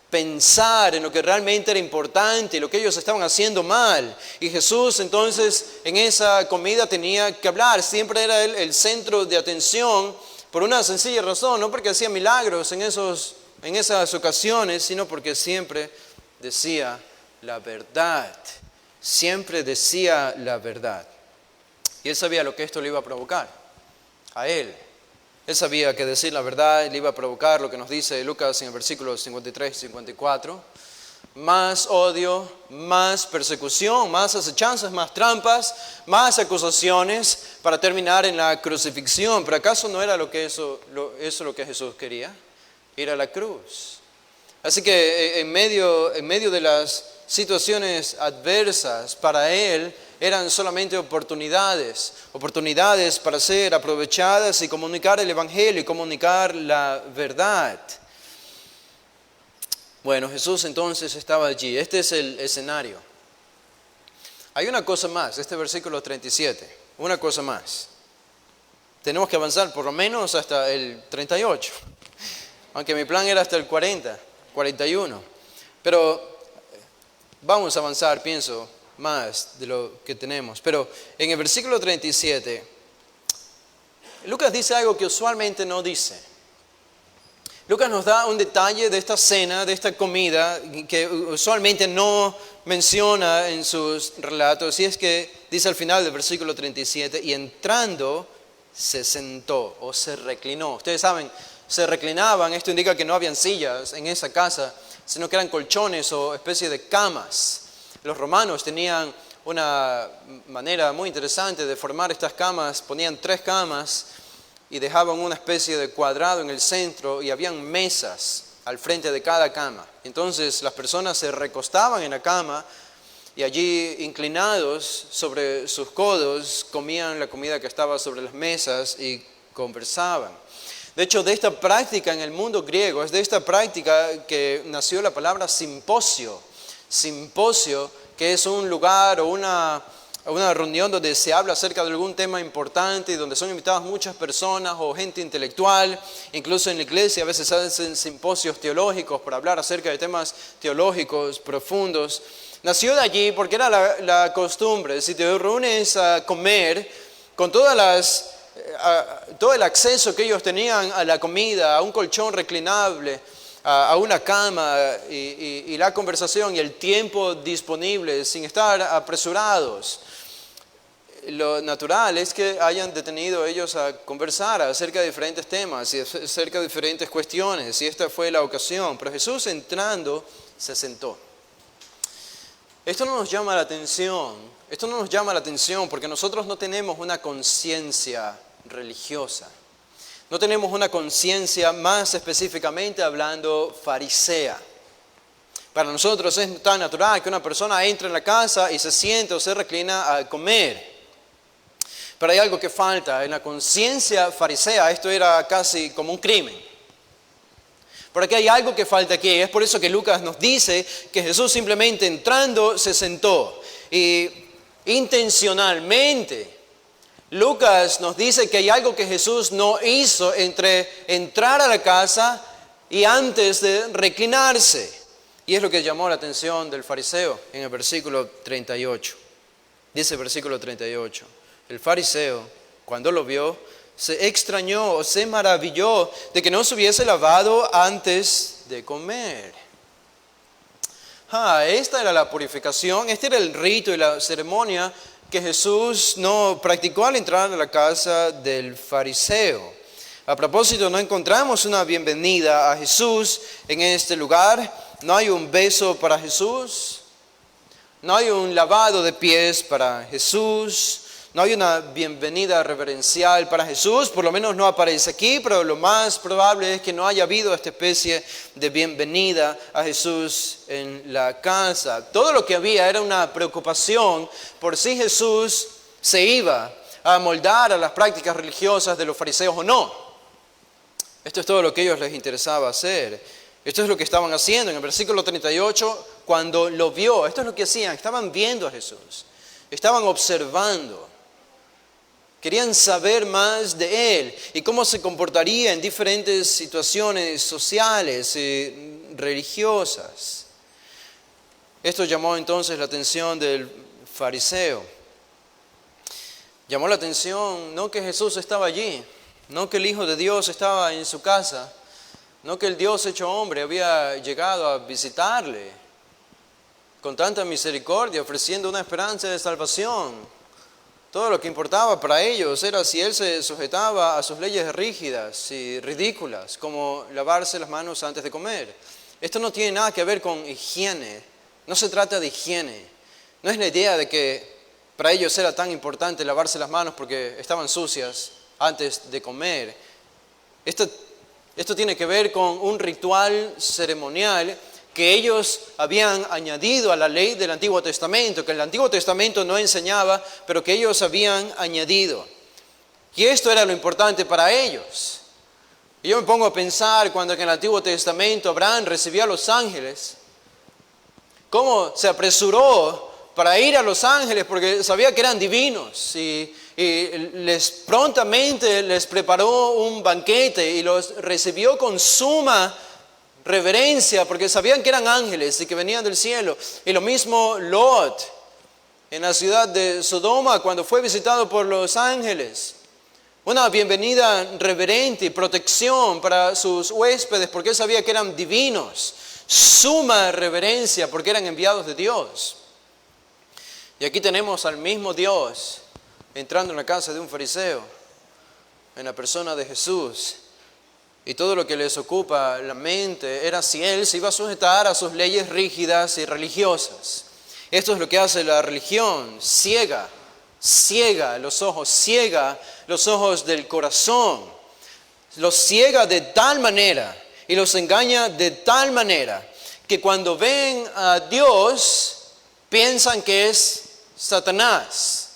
pensar en lo que realmente era importante y lo que ellos estaban haciendo mal. Y Jesús entonces en esa comida tenía que hablar, siempre era él el centro de atención por una sencilla razón, no porque hacía milagros en esas ocasiones, sino porque siempre decía la verdad. Siempre decía la verdad. Y él sabía lo que esto le iba a provocar a él. Él sabía que decir la verdad le iba a provocar lo que nos dice Lucas en el versículo 53 y 54. Más odio, más persecución, más acechanzas, más trampas, más acusaciones para terminar en la crucifixión. ¿Pero acaso no era lo que Jesús quería? Ir a la cruz. Así que en medio de las situaciones adversas para él eran solamente oportunidades para ser aprovechadas y comunicar el Evangelio y comunicar la verdad. Bueno, Jesús entonces estaba allí. Este es el escenario. Hay una cosa más, este versículo 37, una cosa más. Tenemos que avanzar por lo menos hasta el 38, aunque mi plan era hasta el 40, 41. Pero vamos a avanzar, pienso, más de lo que tenemos. Pero en el versículo 37, Lucas dice algo que usualmente no dice. Lucas nos da un detalle de esta cena, de esta comida, que usualmente no menciona en sus relatos. Y es que dice al final del versículo 37, y entrando se sentó o se reclinó. Ustedes saben, se reclinaban, esto indica que no habían sillas en esa casa, sino que eran colchones o especie de camas. Los romanos tenían una manera muy interesante de formar estas camas, ponían 3 camas y dejaban una especie de cuadrado en el centro y habían mesas al frente de cada cama. Entonces las personas se recostaban en la cama y allí inclinados sobre sus codos comían la comida que estaba sobre las mesas y conversaban. De hecho, de esta práctica en el mundo griego, es de esta práctica que nació la palabra simposio. Simposio, que es un lugar o una reunión donde se habla acerca de algún tema importante y donde son invitadas muchas personas o gente intelectual. Incluso en la iglesia a veces se hacen simposios teológicos para hablar acerca de temas teológicos profundos. Nació de allí porque era la costumbre. Si te reúnes a comer con todo el acceso que ellos tenían a la comida, a un colchón reclinable, a una cama y la conversación y el tiempo disponible sin estar apresurados. Lo natural es que hayan detenido ellos a conversar acerca de diferentes temas y acerca de diferentes cuestiones, y esta fue la ocasión. Pero Jesús entrando se sentó. Esto no nos llama la atención porque nosotros no tenemos una conciencia religiosa. No tenemos una conciencia, más específicamente hablando, farisea. Para nosotros es tan natural que una persona entre en la casa y se siente o se reclina a comer. Pero hay algo que falta. En la conciencia farisea esto era casi como un crimen. Pero aquí hay algo que falta aquí. Es por eso que Lucas nos dice que Jesús simplemente entrando se sentó. Y intencionalmente Lucas nos dice que hay algo que Jesús no hizo entre entrar a la casa y antes de reclinarse. Y es lo que llamó la atención del fariseo en el versículo 38. Dice el versículo 38. El fariseo, cuando lo vio, se extrañó o se maravilló de que no se hubiese lavado antes de comer. Esta era la purificación, este era el rito y la ceremonia que Jesús no practicó al entrar a la casa del fariseo. A propósito, no encontramos una bienvenida a Jesús en este lugar. No hay un beso para Jesús. No hay un lavado de pies para Jesús. No hay una bienvenida reverencial para Jesús. Por lo menos no aparece aquí, pero lo más probable es que no haya habido esta especie de bienvenida a Jesús en la casa. Todo lo que había era una preocupación por si Jesús se iba a amoldar a las prácticas religiosas de los fariseos o no. Esto es todo lo que a ellos les interesaba hacer. Esto es lo que estaban haciendo. En el versículo 38, cuando lo vio, esto es lo que hacían. Estaban viendo a Jesús. Estaban observando. Querían saber más de Él y cómo se comportaría en diferentes situaciones sociales y religiosas. Esto llamó entonces la atención del fariseo. Llamó la atención no que Jesús estaba allí, no que el Hijo de Dios estaba en su casa, no que el Dios hecho hombre había llegado a visitarle. con tanta misericordia, ofreciendo una esperanza de salvación. Todo lo que importaba para ellos era si Él se sujetaba a sus leyes rígidas y ridículas, como lavarse las manos antes de comer. Esto no tiene nada que ver con higiene, no se trata de higiene. No es la idea de que para ellos era tan importante lavarse las manos porque estaban sucias antes de comer. Esto tiene que ver con un ritual ceremonial que ellos habían añadido a la ley del Antiguo Testamento, que el Antiguo Testamento no enseñaba, pero que ellos habían añadido. Y esto era lo importante para ellos. Y yo me pongo a pensar cuando en el Antiguo Testamento Abraham recibió a los ángeles, cómo se apresuró para ir a los ángeles porque sabía que eran divinos y prontamente les preparó un banquete y los recibió con suma reverencia porque sabían que eran ángeles y que venían del cielo. Y lo mismo Lot en la ciudad de Sodoma cuando fue visitado por los ángeles. Una bienvenida reverente y protección para sus huéspedes porque él sabía que eran divinos. Suma reverencia porque eran enviados de Dios. Y aquí tenemos al mismo Dios entrando en la casa de un fariseo, en la persona de Jesús. Y todo lo que les ocupa la mente era si Él se iba a sujetar a sus leyes rígidas y religiosas. Esto es lo que hace la religión, ciega los ojos del corazón. Los ciega de tal manera y los engaña de tal manera que cuando ven a Dios piensan que es Satanás.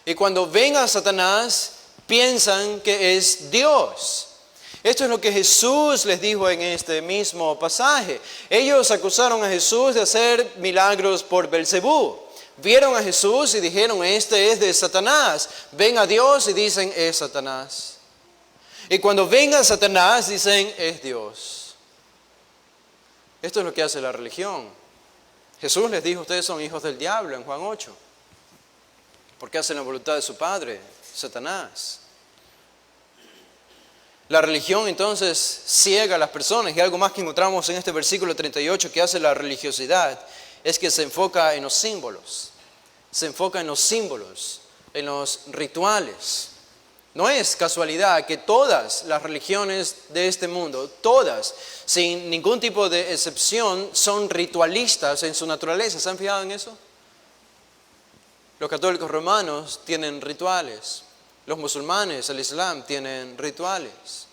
Y cuando ven a Satanás piensan que es Dios. Esto es lo que Jesús les dijo en este mismo pasaje. Ellos acusaron a Jesús de hacer milagros por Belcebú. Vieron a Jesús y dijeron, este es de Satanás. Ven a Dios y dicen, es Satanás. Y cuando ven a Satanás dicen, es Dios. Esto es lo que hace la religión. Jesús les dijo, ustedes son hijos del diablo en Juan 8. Porque hacen la voluntad de su padre, Satanás. La religión entonces ciega a las personas y algo más que encontramos en este versículo 38 que hace la religiosidad es que se enfoca en los símbolos. Se enfoca en los símbolos, en los rituales. No es casualidad que todas las religiones de este mundo, todas, sin ningún tipo de excepción, son ritualistas en su naturaleza. ¿Se han fijado en eso? Los católicos romanos tienen rituales. Los musulmanes, el Islam, tienen rituales.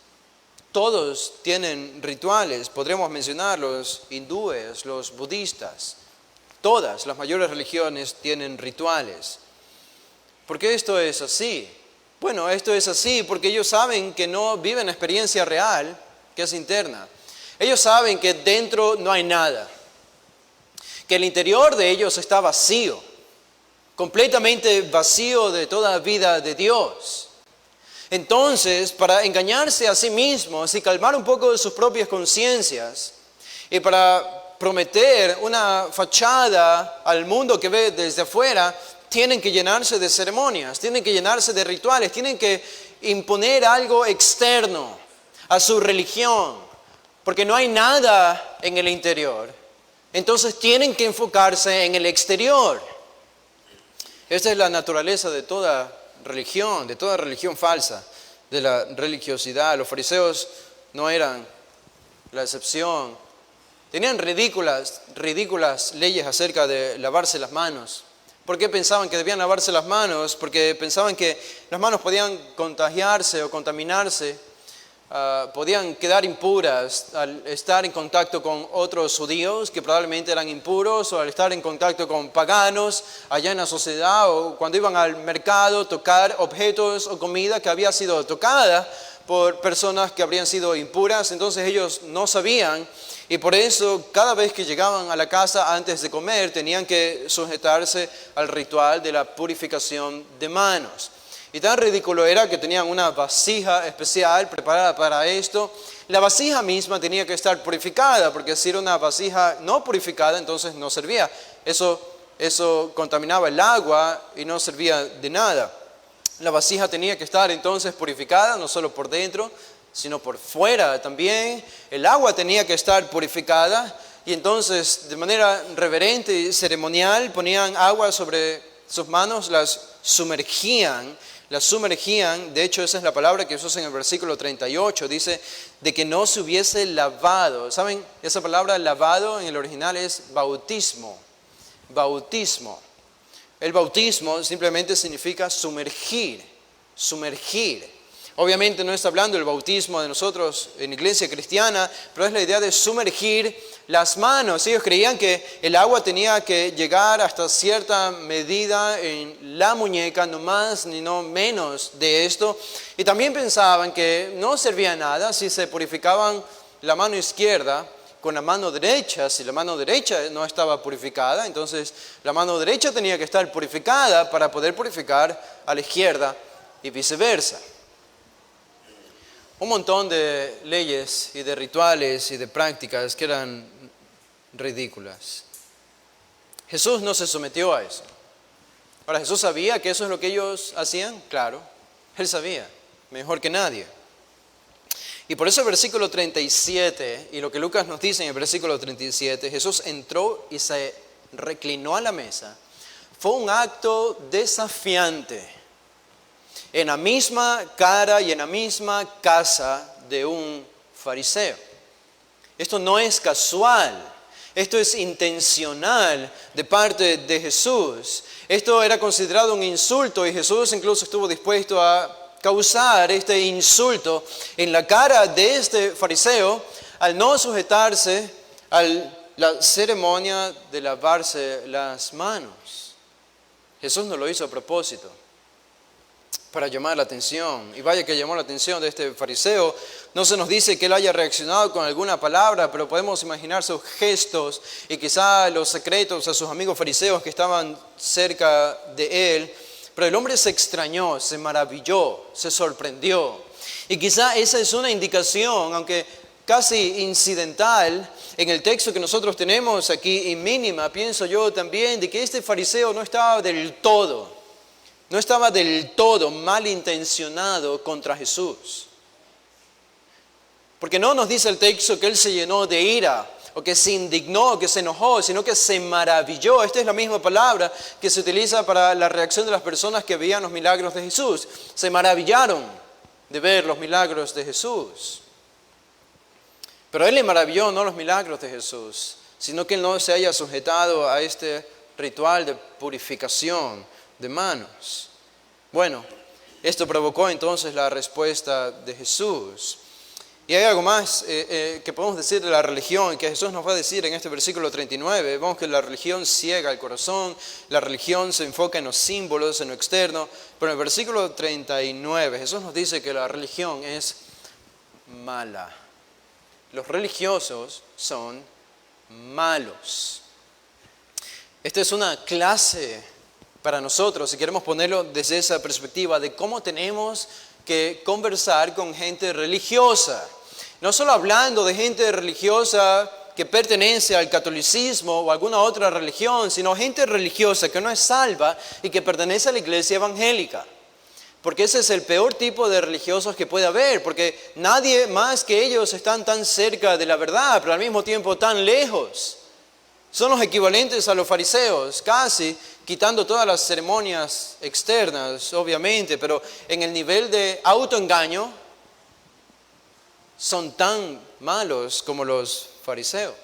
Todos tienen rituales. Podríamos mencionar los hindúes, los budistas. Todas las mayores religiones tienen rituales. ¿Por qué esto es así? Bueno, esto es así porque ellos saben que no viven experiencia real, que es interna. Ellos saben que dentro no hay nada. Que el interior de ellos está vacío. Completamente vacío de toda vida de Dios. Entonces, para engañarse a sí mismos y calmar un poco de sus propias conciencias y para prometer una fachada al mundo que ve desde afuera, tienen que llenarse de ceremonias, tienen que llenarse de rituales, tienen que imponer algo externo a su religión, porque no hay nada en el interior. Entonces tienen que enfocarse en el exterior. Esta es la naturaleza de toda religión falsa, de la religiosidad. Los fariseos no eran la excepción. Tenían ridículas leyes acerca de lavarse las manos. ¿Por qué pensaban que debían lavarse las manos? Porque pensaban que las manos podían contagiarse o contaminarse. Podían quedar impuras al estar en contacto con otros judíos que probablemente eran impuros, o al estar en contacto con paganos allá en la sociedad, o cuando iban al mercado tocar objetos o comida que había sido tocada por personas que habrían sido impuras. Entonces ellos no sabían, y por eso cada vez que llegaban a la casa antes de comer tenían que sujetarse al ritual de la purificación de manos. Y tan ridículo era que tenían una vasija especial preparada para esto. La vasija misma tenía que estar purificada, porque si era una vasija no purificada, entonces no servía. Eso contaminaba el agua y no servía de nada. La vasija tenía que estar entonces purificada, no solo por dentro, sino por fuera también. El agua tenía que estar purificada. y entonces de manera reverente y ceremonial ponían agua sobre sus manos, las sumergían. De hecho esa es la palabra que usó en el versículo 38, dice de que no se hubiese lavado. ¿Saben? Esa palabra lavado en el original es bautismo. Bautismo. El bautismo simplemente significa sumergir. Obviamente no está hablando del bautismo de nosotros en iglesia cristiana, pero es la idea de sumergir las manos. Ellos creían que el agua tenía que llegar hasta cierta medida en la muñeca, no más ni no menos de esto. Y también pensaban que no servía nada si se purificaban la mano izquierda con la mano derecha. Si la mano derecha no estaba purificada, entonces la mano derecha tenía que estar purificada para poder purificar a la izquierda y viceversa. Un montón de leyes y de rituales y de prácticas que eran ridículas. Jesús no se sometió a eso. Ahora, ¿Jesús sabía que eso es lo que ellos hacían? Claro, Él sabía, mejor que nadie. Y por eso el versículo 37, y lo que Lucas nos dice en el versículo 37, Jesús entró y se reclinó a la mesa. Fue un acto desafiante en la misma cara y en la misma casa de un fariseo. Esto no es casual, esto es intencional de parte de Jesús. Esto era considerado un insulto y Jesús incluso estuvo dispuesto a causar este insulto en la cara de este fariseo al no sujetarse a la ceremonia de lavarse las manos. Jesús no lo hizo a propósito, para llamar la atención. Y vaya que llamó la atención de este fariseo. No se nos dice que él haya reaccionado con alguna palabra, pero podemos imaginar sus gestos y quizá los secretos a sus amigos fariseos que estaban cerca de él. Pero el hombre se extrañó, se maravilló, se sorprendió. Y quizá esa es una indicación, aunque casi incidental, en el texto que nosotros tenemos aquí y mínima, pienso yo también, de que este fariseo no estaba del todo malintencionado contra Jesús. Porque no nos dice el texto que él se llenó de ira, o que se indignó, o que se enojó, sino que se maravilló. Esta es la misma palabra que se utiliza para la reacción de las personas que veían los milagros de Jesús. Se maravillaron de ver los milagros de Jesús. Pero a él le maravilló no los milagros de Jesús, sino que él no se haya sujetado a este ritual de purificación de manos. Bueno, esto provocó entonces la respuesta de Jesús. Y hay algo más que podemos decir de la religión, que Jesús nos va a decir en este versículo 39. Vemos que la religión ciega el corazón, la religión se enfoca en los símbolos, en lo externo, pero en el versículo 39 Jesús nos dice que la religión es mala. Los religiosos son malos. Esta es una clase para nosotros, si queremos ponerlo desde esa perspectiva, de cómo tenemos que conversar con gente religiosa. No solo hablando de gente religiosa que pertenece al catolicismo o alguna otra religión, sino gente religiosa que no es salva y que pertenece a la iglesia evangélica. Porque ese es el peor tipo de religiosos que puede haber, porque nadie más que ellos están tan cerca de la verdad, pero al mismo tiempo tan lejos. Son los equivalentes a los fariseos, casi, quitando todas las ceremonias externas, obviamente, pero en el nivel de autoengaño, son tan malos como los fariseos.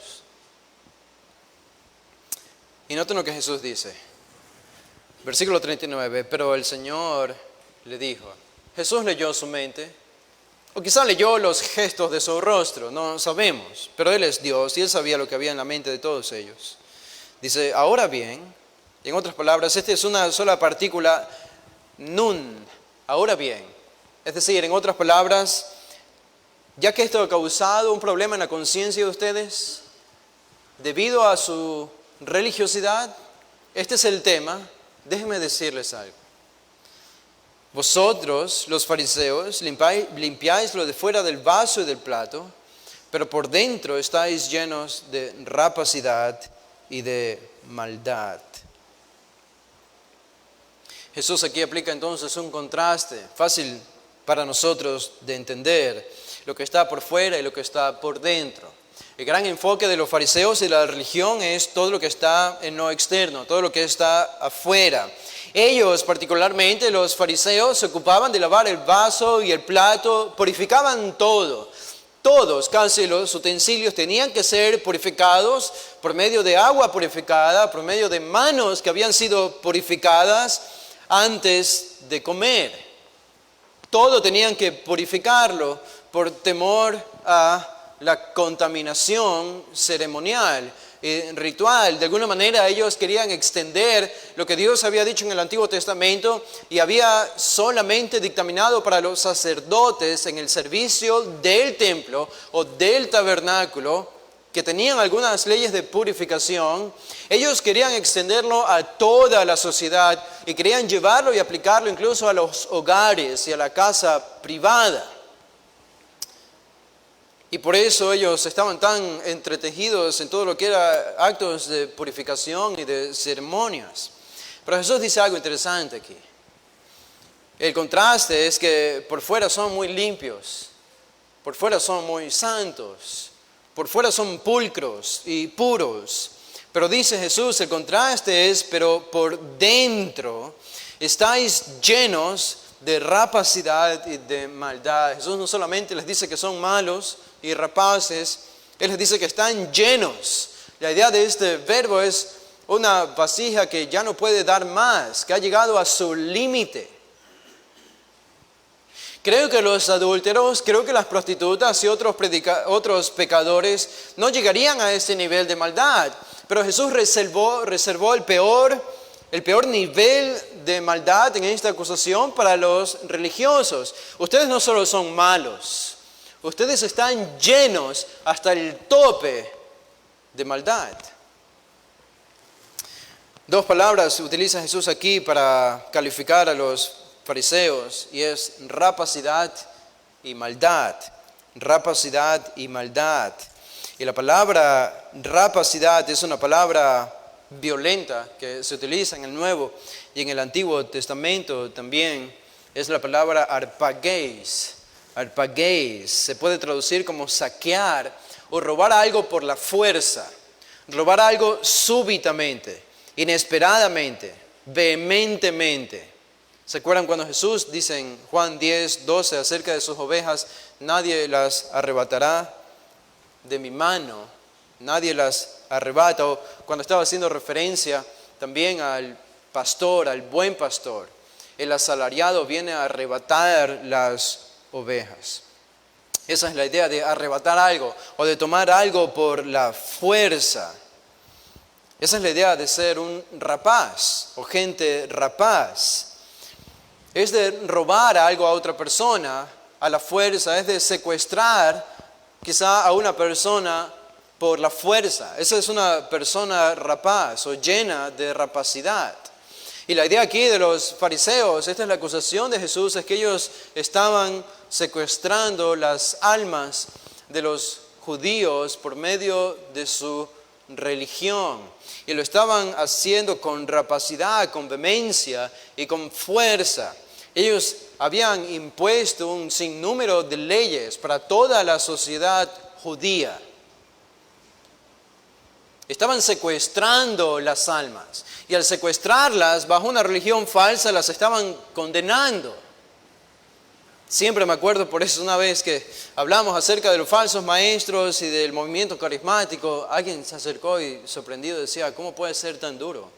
Y noten lo que Jesús dice. Versículo 39, pero el Señor le dijo. Jesús leyó su mente, o quizá leyó los gestos de su rostro, no sabemos, pero Él es Dios y Él sabía lo que había en la mente de todos ellos. Dice, ahora bien, en otras palabras, esta es una sola partícula, nun, ahora bien. Es decir, en otras palabras, ya que esto ha causado un problema en la conciencia de ustedes, debido a su religiosidad, este es el tema, déjenme decirles algo. Vosotros, los fariseos, limpiáis lo de fuera del vaso y del plato, pero por dentro estáis llenos de rapacidad y de maldad. Jesús aquí aplica entonces un contraste fácil para nosotros de entender, lo que está por fuera y lo que está por dentro. El gran enfoque de los fariseos y la religión es todo lo que está en lo externo, todo lo que está afuera. Ellos, particularmente los fariseos, se ocupaban de lavar el vaso y el plato, purificaban todo. Todos, casi los utensilios tenían que ser purificados por medio de agua purificada, por medio de manos que habían sido purificadas antes de comer. Todo tenían que purificarlo por temor a la contaminación ceremonial, ritual. De alguna manera ellos querían extender lo que Dios había dicho en el Antiguo Testamento y había solamente dictaminado para los sacerdotes en el servicio del templo o del tabernáculo, que tenían algunas leyes de purificación. Ellos querían extenderlo a toda la sociedad y querían llevarlo y aplicarlo incluso a los hogares y a la casa privada. Y por eso ellos estaban tan entretejidos en todo lo que era actos de purificación y de ceremonias. Pero Jesús dice algo interesante aquí. El contraste es que por fuera son muy limpios, por fuera son muy santos, por fuera son pulcros y puros. Pero dice Jesús, el contraste es, pero por dentro estáis llenos de rapacidad y de maldad. Jesús no solamente les dice que son malos y rapaces, Él les dice que están llenos. La idea de este verbo es una vasija que ya no puede dar más, que ha llegado a su límite. Creo que los adúlteros, creo que las prostitutas y otros pecadores no llegarían a ese nivel de maldad. Pero Jesús reservó el peor nivel de maldad en esta acusación para los religiosos. Ustedes no solo son malos, ustedes están llenos hasta el tope de maldad. Dos palabras utiliza Jesús aquí para calificar a los fariseos y es rapacidad y maldad. Rapacidad y maldad. Y la palabra rapacidad es una palabra violenta que se utiliza en el Nuevo y en el Antiguo Testamento también. Es la palabra arpageis. Arpageis se puede traducir como saquear o robar algo por la fuerza. Robar algo súbitamente, inesperadamente, vehementemente. ¿Se acuerdan cuando Jesús dice en Juan 10:12 acerca de sus ovejas? Nadie las arrebatará de mi mano, nadie las arrebata. O cuando estaba haciendo referencia también al pastor, al buen pastor, el asalariado viene a arrebatar las ovejas. Esa es la idea de arrebatar algo o de tomar algo por la fuerza. Esa es la idea de ser un rapaz o gente rapaz. Es de robar algo a otra persona a la fuerza, es de secuestrar quizá a una persona por la fuerza. Esa es una persona rapaz o llena de rapacidad. Y la idea aquí de los fariseos, esta es la acusación de Jesús, es que ellos estaban secuestrando las almas de los judíos por medio de su religión. Y lo estaban haciendo con rapacidad, con vehemencia y con fuerza. Ellos habían impuesto un sinnúmero de leyes para toda la sociedad judía. Estaban secuestrando las almas. Y al secuestrarlas bajo una religión falsa, las estaban condenando. Siempre me acuerdo por eso una vez que hablamos acerca de los falsos maestros y del movimiento carismático, alguien se acercó y sorprendido decía, ¿cómo puede ser tan duro?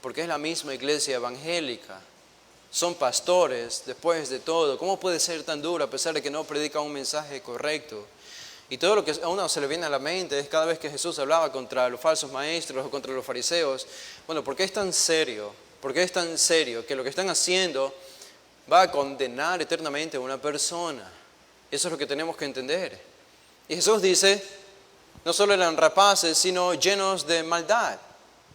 Porque es la misma iglesia evangélica. Son pastores, después de todo. ¿Cómo puede ser tan duro a pesar de que no predica un mensaje correcto? Y todo lo que a uno se le viene a la mente es cada vez que Jesús hablaba contra los falsos maestros o contra los fariseos. Bueno, ¿por qué es tan serio? ¿Por qué es tan serio que lo que están haciendo va a condenar eternamente a una persona? Eso es lo que tenemos que entender. Y Jesús dice, no solo eran rapaces, sino llenos de maldad,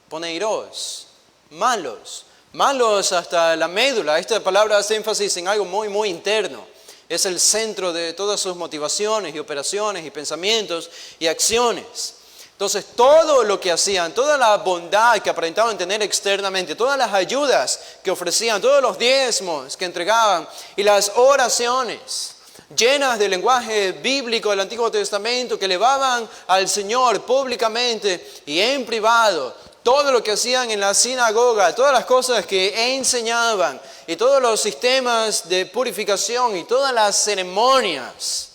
poneiros, malos. Malos hasta la médula. Esta palabra hace énfasis en algo muy, muy interno. Es el centro de todas sus motivaciones y operaciones y pensamientos y acciones. Entonces, todo lo que hacían, toda la bondad que aparentaban tener externamente, todas las ayudas que ofrecían, todos los diezmos que entregaban y las oraciones, llenas del lenguaje bíblico del Antiguo Testamento, que elevaban al Señor públicamente y en privado. Todo lo que hacían en la sinagoga, todas las cosas que enseñaban y todos los sistemas de purificación y todas las ceremonias,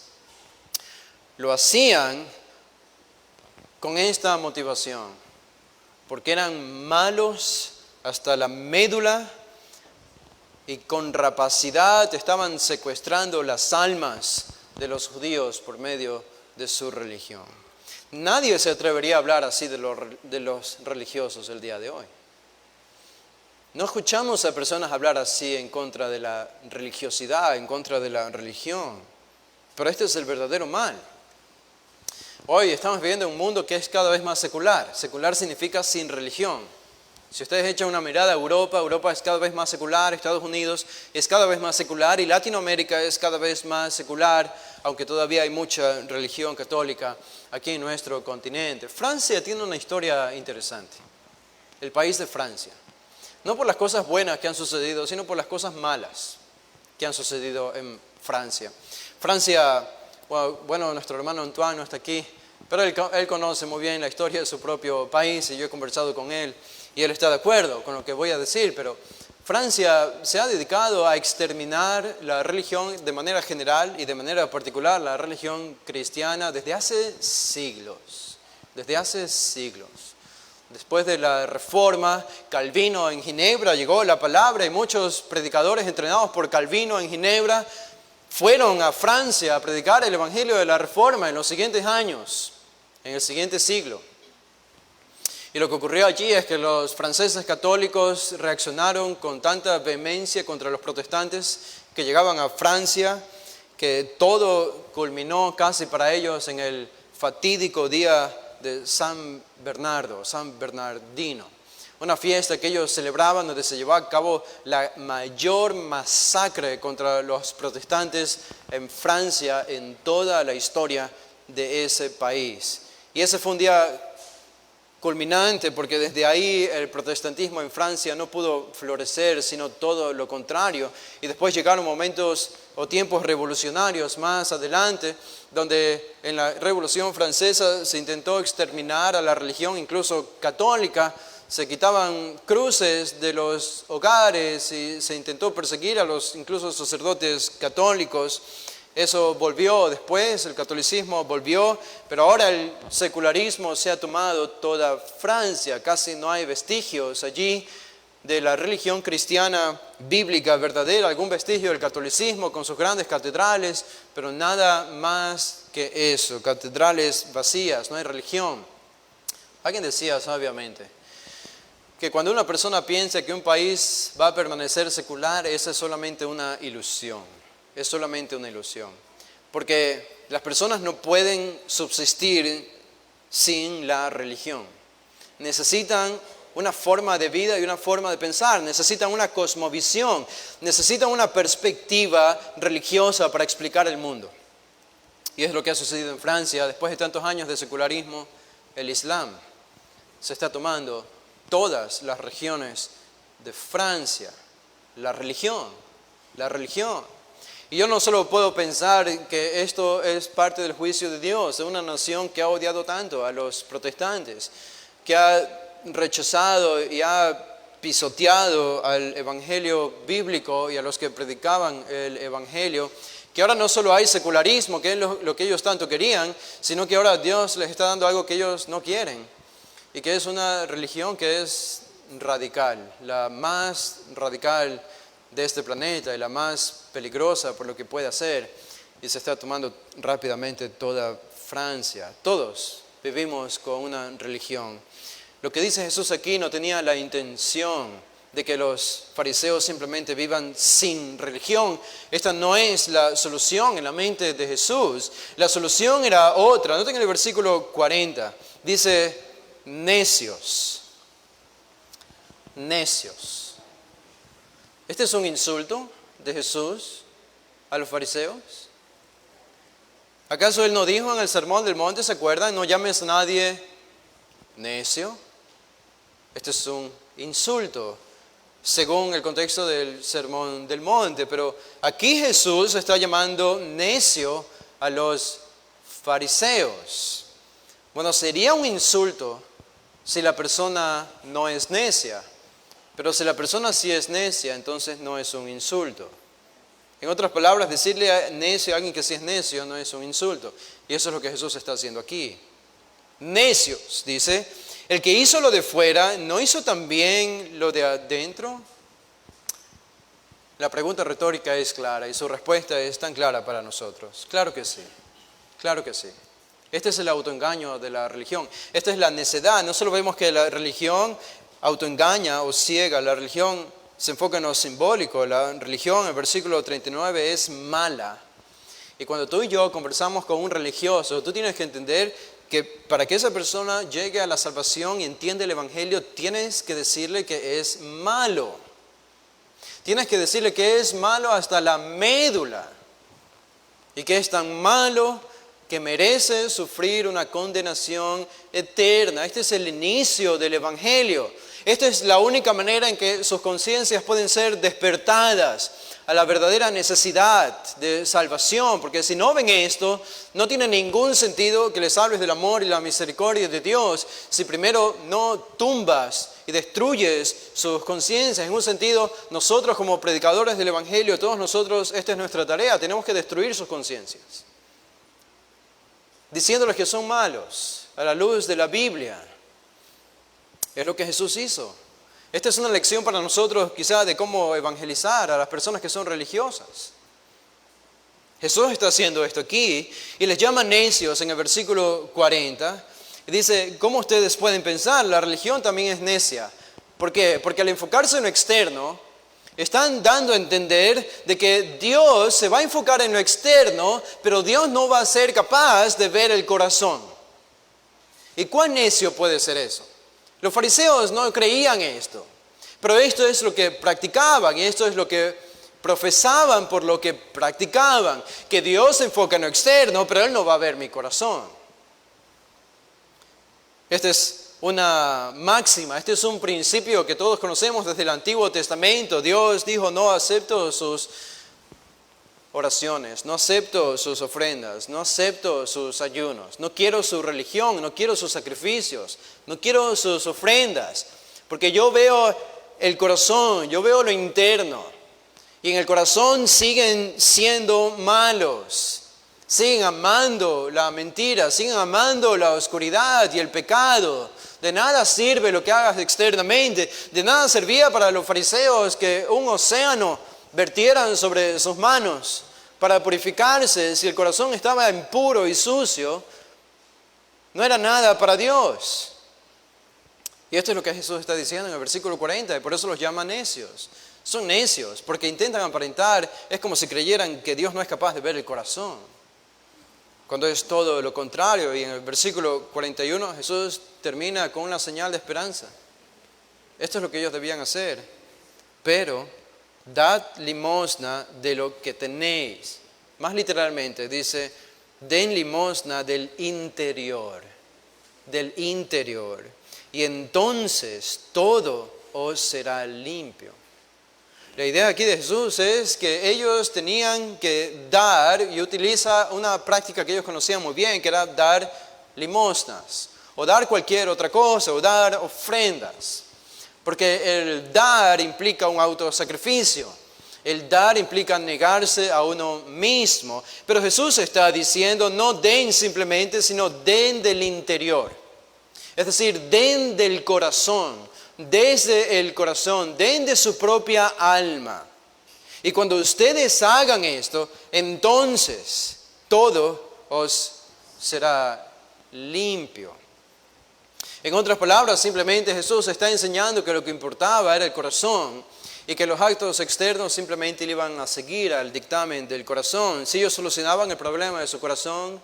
lo hacían con esta motivación, porque eran malos hasta la médula y con rapacidad estaban secuestrando las almas de los judíos por medio de su religión. Nadie se atrevería a hablar así de los religiosos el día de hoy. No escuchamos a personas hablar así en contra de la religiosidad, en contra de la religión. Pero este es el verdadero mal. Hoy estamos viviendo en un mundo que es cada vez más secular. Secular significa sin religión. Si ustedes echan una mirada a Europa, Europa es cada vez más secular, Estados Unidos es cada vez más secular y Latinoamérica es cada vez más secular, aunque todavía hay mucha religión católica aquí en nuestro continente. Francia tiene una historia interesante, el país de Francia. No por las cosas buenas que han sucedido, sino por las cosas malas que han sucedido en Francia. Francia, bueno, nuestro hermano Antoine no está aquí, pero él conoce muy bien la historia de su propio país y yo he conversado con él. Y él está de acuerdo con lo que voy a decir, pero Francia se ha dedicado a exterminar la religión de manera general y de manera particular la religión cristiana desde hace siglos. Desde hace siglos. Después de la Reforma, Calvino en Ginebra llegó la palabra y muchos predicadores entrenados por Calvino en Ginebra fueron a Francia a predicar el Evangelio de la Reforma en los siguientes años, en el siguiente siglo. Y lo que ocurrió allí es que los franceses católicos reaccionaron con tanta vehemencia contra los protestantes que llegaban a Francia, que todo culminó casi para ellos en el fatídico día de San Bernardino. Una fiesta que ellos celebraban donde se llevó a cabo la mayor masacre contra los protestantes en Francia en toda la historia de ese país. Y ese fue un día culminante porque desde ahí el protestantismo en Francia no pudo florecer, sino todo lo contrario. Y después llegaron momentos o tiempos revolucionarios más adelante, donde en la Revolución Francesa se intentó exterminar a la religión, incluso católica. Se quitaban cruces de los hogares y se intentó perseguir a los incluso sacerdotes católicos. Eso volvió después, el catolicismo volvió, pero ahora el secularismo se ha tomado toda Francia. Casi no hay vestigios allí de la religión cristiana bíblica verdadera, algún vestigio del catolicismo con sus grandes catedrales, pero nada más que eso, catedrales vacías, no hay religión. Alguien decía sabiamente que cuando una persona piensa que un país va a permanecer secular, esa es solamente una ilusión. Es solamente una ilusión, porque las personas no pueden subsistir sin la religión. Necesitan una forma de vida y una forma de pensar, necesitan una cosmovisión, necesitan una perspectiva religiosa para explicar el mundo. Y es lo que ha sucedido en Francia. Después de tantos años de secularismo, el Islam se está tomando todas las regiones de Francia. La religión. Y yo no solo puedo pensar que esto es parte del juicio de Dios, de una nación que ha odiado tanto a los protestantes, que ha rechazado y ha pisoteado al evangelio bíblico y a los que predicaban el evangelio, que ahora no solo hay secularismo, que es lo que ellos tanto querían, sino que ahora Dios les está dando algo que ellos no quieren, y que es una religión que es radical, la más radical de este planeta y la más peligrosa por lo que puede hacer, y se está tomando rápidamente toda Francia. Todos vivimos con una religión. Lo que dice Jesús aquí no tenía la intención de que los fariseos simplemente vivan sin religión. Esta no es la solución en la mente de Jesús. La solución era otra. Noten en el versículo 40, dice necios. Necios. ¿Este es un insulto de Jesús a los fariseos? ¿Acaso Él no dijo en el Sermón del Monte, se acuerdan? No llames a nadie necio. Este es un insulto según el contexto del Sermón del Monte. Pero aquí Jesús está llamando necio a los fariseos. Bueno, sería un insulto si la persona no es necia. Pero si la persona sí es necia, entonces no es un insulto. En otras palabras, decirle necio a alguien que sí es necio no es un insulto. Y eso es lo que Jesús está haciendo aquí. Necios, dice, el que hizo lo de fuera, ¿no hizo también lo de adentro? La pregunta retórica es clara y su respuesta es tan clara para nosotros. Claro que sí, claro que sí. Este es el autoengaño de la religión. Esta es la necedad. No solo vemos que la religión autoengaña o ciega, la religión se enfoca en lo simbólico. La religión, en el versículo 39, es mala. Y cuando tú y yo conversamos con un religioso, tú tienes que entender que para que esa persona llegue a la salvación y entienda el Evangelio, tienes que decirle que es malo. Tienes que decirle que es malo hasta la médula. Y que es tan malo que merece sufrir una condenación eterna. Este es el inicio del Evangelio. Esta es la única manera en que sus conciencias pueden ser despertadas a la verdadera necesidad de salvación. Porque si no ven esto, no tiene ningún sentido que les hables del amor y la misericordia de Dios si primero no tumbas y destruyes sus conciencias. En un sentido, nosotros como predicadores del Evangelio, todos nosotros, esta es nuestra tarea, tenemos que destruir sus conciencias, diciéndoles que son malos a la luz de la Biblia. Es lo que Jesús hizo. Esta es una lección para nosotros quizás de cómo evangelizar a las personas que son religiosas. Jesús está haciendo esto aquí y les llama necios en el versículo 40. Y dice, ¿cómo ustedes pueden pensar? La religión también es necia. ¿Por qué? Porque al enfocarse en lo externo, están dando a entender de que Dios se va a enfocar en lo externo, pero Dios no va a ser capaz de ver el corazón. ¿Y cuán necio puede ser eso? Los fariseos no creían esto, pero esto es lo que practicaban y esto es lo que profesaban por lo que practicaban, que Dios se enfoca en lo externo, pero Él no va a ver mi corazón. Esta es una máxima, este es un principio que todos conocemos desde el Antiguo Testamento. Dios dijo, no acepto sus oraciones, no acepto sus ofrendas, no acepto sus ayunos, no quiero su religión, no quiero sus sacrificios, no quiero sus ofrendas, porque yo veo el corazón, yo veo lo interno, y en el corazón siguen siendo malos, siguen amando la mentira, siguen amando la oscuridad y el pecado. De nada sirve lo que hagas externamente, de nada servía para los fariseos que un océano vertieran sobre sus manos para purificarse. Si el corazón estaba impuro y sucio, no era nada para Dios. Y esto es lo que Jesús está diciendo en el versículo 40, y por eso los llama necios. Son necios porque intentan aparentar, es como si creyeran que Dios no es capaz de ver el corazón, cuando es todo lo contrario. Y en el versículo 41 Jesús termina con una señal de esperanza. Esto es lo que ellos debían hacer, pero dad limosna de lo que tenéis. Más literalmente dice, den limosna del interior. Del interior. Y entonces todo os será limpio. La idea aquí de Jesús es que ellos tenían que dar, y utiliza una práctica que ellos conocían muy bien, que era dar limosnas, o dar cualquier otra cosa, o dar ofrendas. Porque el dar implica un autosacrificio. El dar implica negarse a uno mismo. Pero Jesús está diciendo, no den simplemente, sino den del interior. Es decir, den del corazón, desde el corazón, den de su propia alma. Y cuando ustedes hagan esto, entonces todo os será limpio. En otras palabras, simplemente Jesús está enseñando que lo que importaba era el corazón y que los actos externos simplemente le iban a seguir al dictamen del corazón. Si ellos solucionaban el problema de su corazón,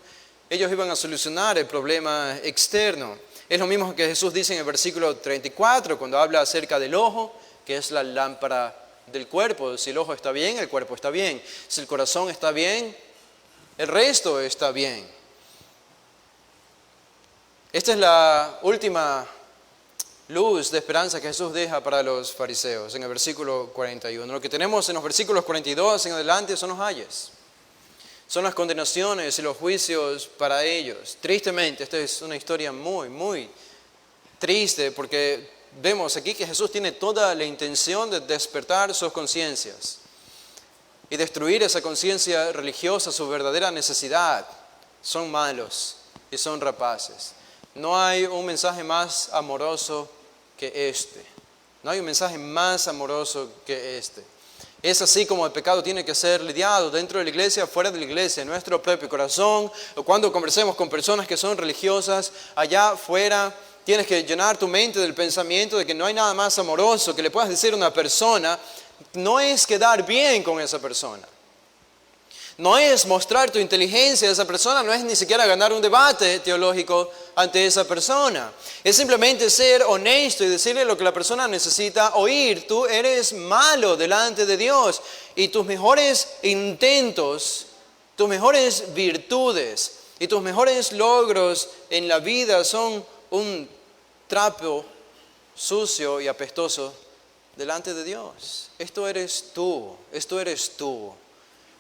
ellos iban a solucionar el problema externo. Es lo mismo que Jesús dice en el versículo 34 cuando habla acerca del ojo, que es la lámpara del cuerpo. Si el ojo está bien, el cuerpo está bien. Si el corazón está bien, el resto está bien. Esta es la última luz de esperanza que Jesús deja para los fariseos en el versículo 41. Lo que tenemos en los versículos 42 en adelante son los ayes. Son las condenaciones y los juicios para ellos. Tristemente, esta es una historia muy, muy triste porque vemos aquí que Jesús tiene toda la intención de despertar sus conciencias y destruir esa conciencia religiosa, su verdadera necesidad. Son malos y son rapaces. No hay un mensaje más amoroso que este. No hay un mensaje más amoroso que este. Es así como el pecado tiene que ser lidiado dentro de la iglesia, fuera de la iglesia, en nuestro propio corazón, o cuando conversemos con personas que son religiosas, allá afuera. Tienes que llenar tu mente del pensamiento de que no hay nada más amoroso que le puedas decir a una persona. No es quedar bien con esa persona. No es mostrar tu inteligencia a esa persona, no es ni siquiera ganar un debate teológico ante esa persona. Es simplemente ser honesto y decirle lo que la persona necesita oír. Tú eres malo delante de Dios y tus mejores intentos, tus mejores virtudes y tus mejores logros en la vida son un trapo sucio y apestoso delante de Dios. Esto eres tú, esto eres tú.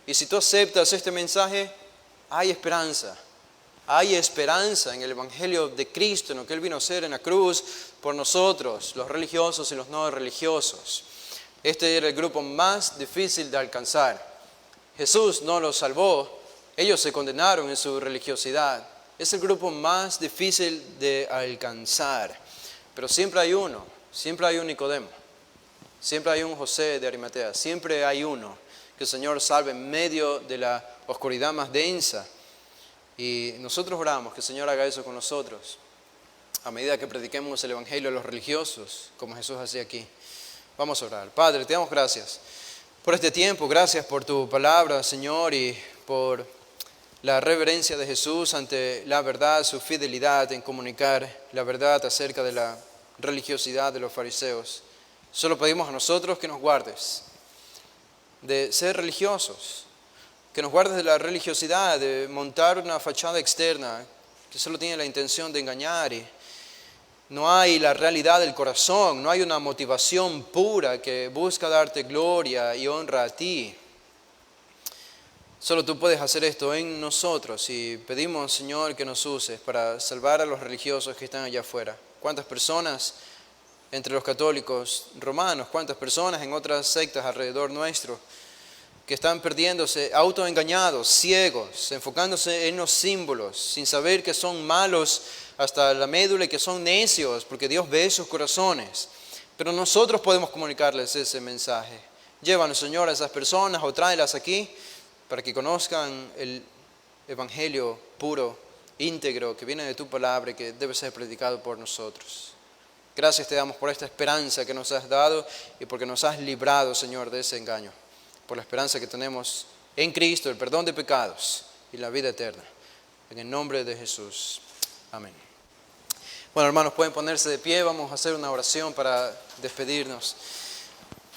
Y si tú aceptas este mensaje, hay esperanza. Hay esperanza en el Evangelio de Cristo, en lo que Él vino a hacer en la cruz por nosotros, los religiosos y los no religiosos. Este era el grupo más difícil de alcanzar. Jesús no los salvó, ellos se condenaron en su religiosidad. Es el grupo más difícil de alcanzar. Pero siempre hay uno, siempre hay un Nicodemo, siempre hay un José de Arimatea, siempre hay uno que el Señor salve en medio de la oscuridad más densa. Y nosotros oramos que el Señor haga eso con nosotros, a medida que prediquemos el Evangelio a los religiosos, como Jesús hacía aquí. Vamos a orar. Padre, te damos gracias por este tiempo, gracias por tu palabra, Señor, y por la reverencia de Jesús ante la verdad, su fidelidad en comunicar la verdad acerca de la religiosidad de los fariseos. Solo pedimos a nosotros que nos guardes de ser religiosos, que nos guardes de la religiosidad, de montar una fachada externa que solo tiene la intención de engañar y no hay la realidad del corazón, no hay una motivación pura que busca darte gloria y honra a ti. Solo tú puedes hacer esto en nosotros y pedimos, Señor, que nos uses para salvar a los religiosos que están allá afuera. ¿Cuántas personas entre los católicos romanos, cuántas personas en otras sectas alrededor nuestro que están perdiéndose, autoengañados, ciegos, enfocándose en los símbolos, sin saber que son malos hasta la médula y que son necios, porque Dios ve sus corazones. Pero nosotros podemos comunicarles ese mensaje. Llévanos, Señor, a esas personas o tráelas aquí para que conozcan el Evangelio puro, íntegro, que viene de tu palabra y que debe ser predicado por nosotros. Gracias te damos por esta esperanza que nos has dado y porque nos has librado, Señor, de ese engaño. Por la esperanza que tenemos en Cristo, el perdón de pecados y la vida eterna. En el nombre de Jesús. Amén. Bueno, hermanos, pueden ponerse de pie. Vamos a hacer una oración para despedirnos.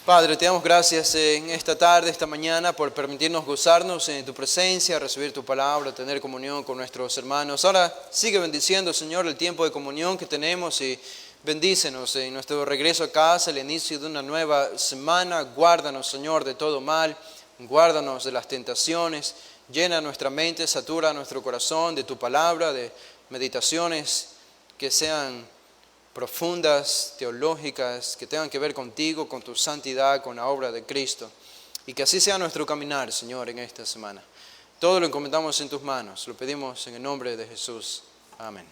Padre, te damos gracias en esta tarde, esta mañana, por permitirnos gozarnos en tu presencia, recibir tu palabra, tener comunión con nuestros hermanos. Ahora sigue bendiciendo, Señor, el tiempo de comunión que tenemos y bendícenos en nuestro regreso a casa, el inicio de una nueva semana. Guárdanos, Señor, de todo mal. Guárdanos de las tentaciones. Llena nuestra mente, satura nuestro corazón de tu palabra, de meditaciones que sean profundas, teológicas, que tengan que ver contigo, con tu santidad, con la obra de Cristo. Y que así sea nuestro caminar, Señor, en esta semana. Todo lo encomendamos en tus manos. Lo pedimos en el nombre de Jesús. Amén.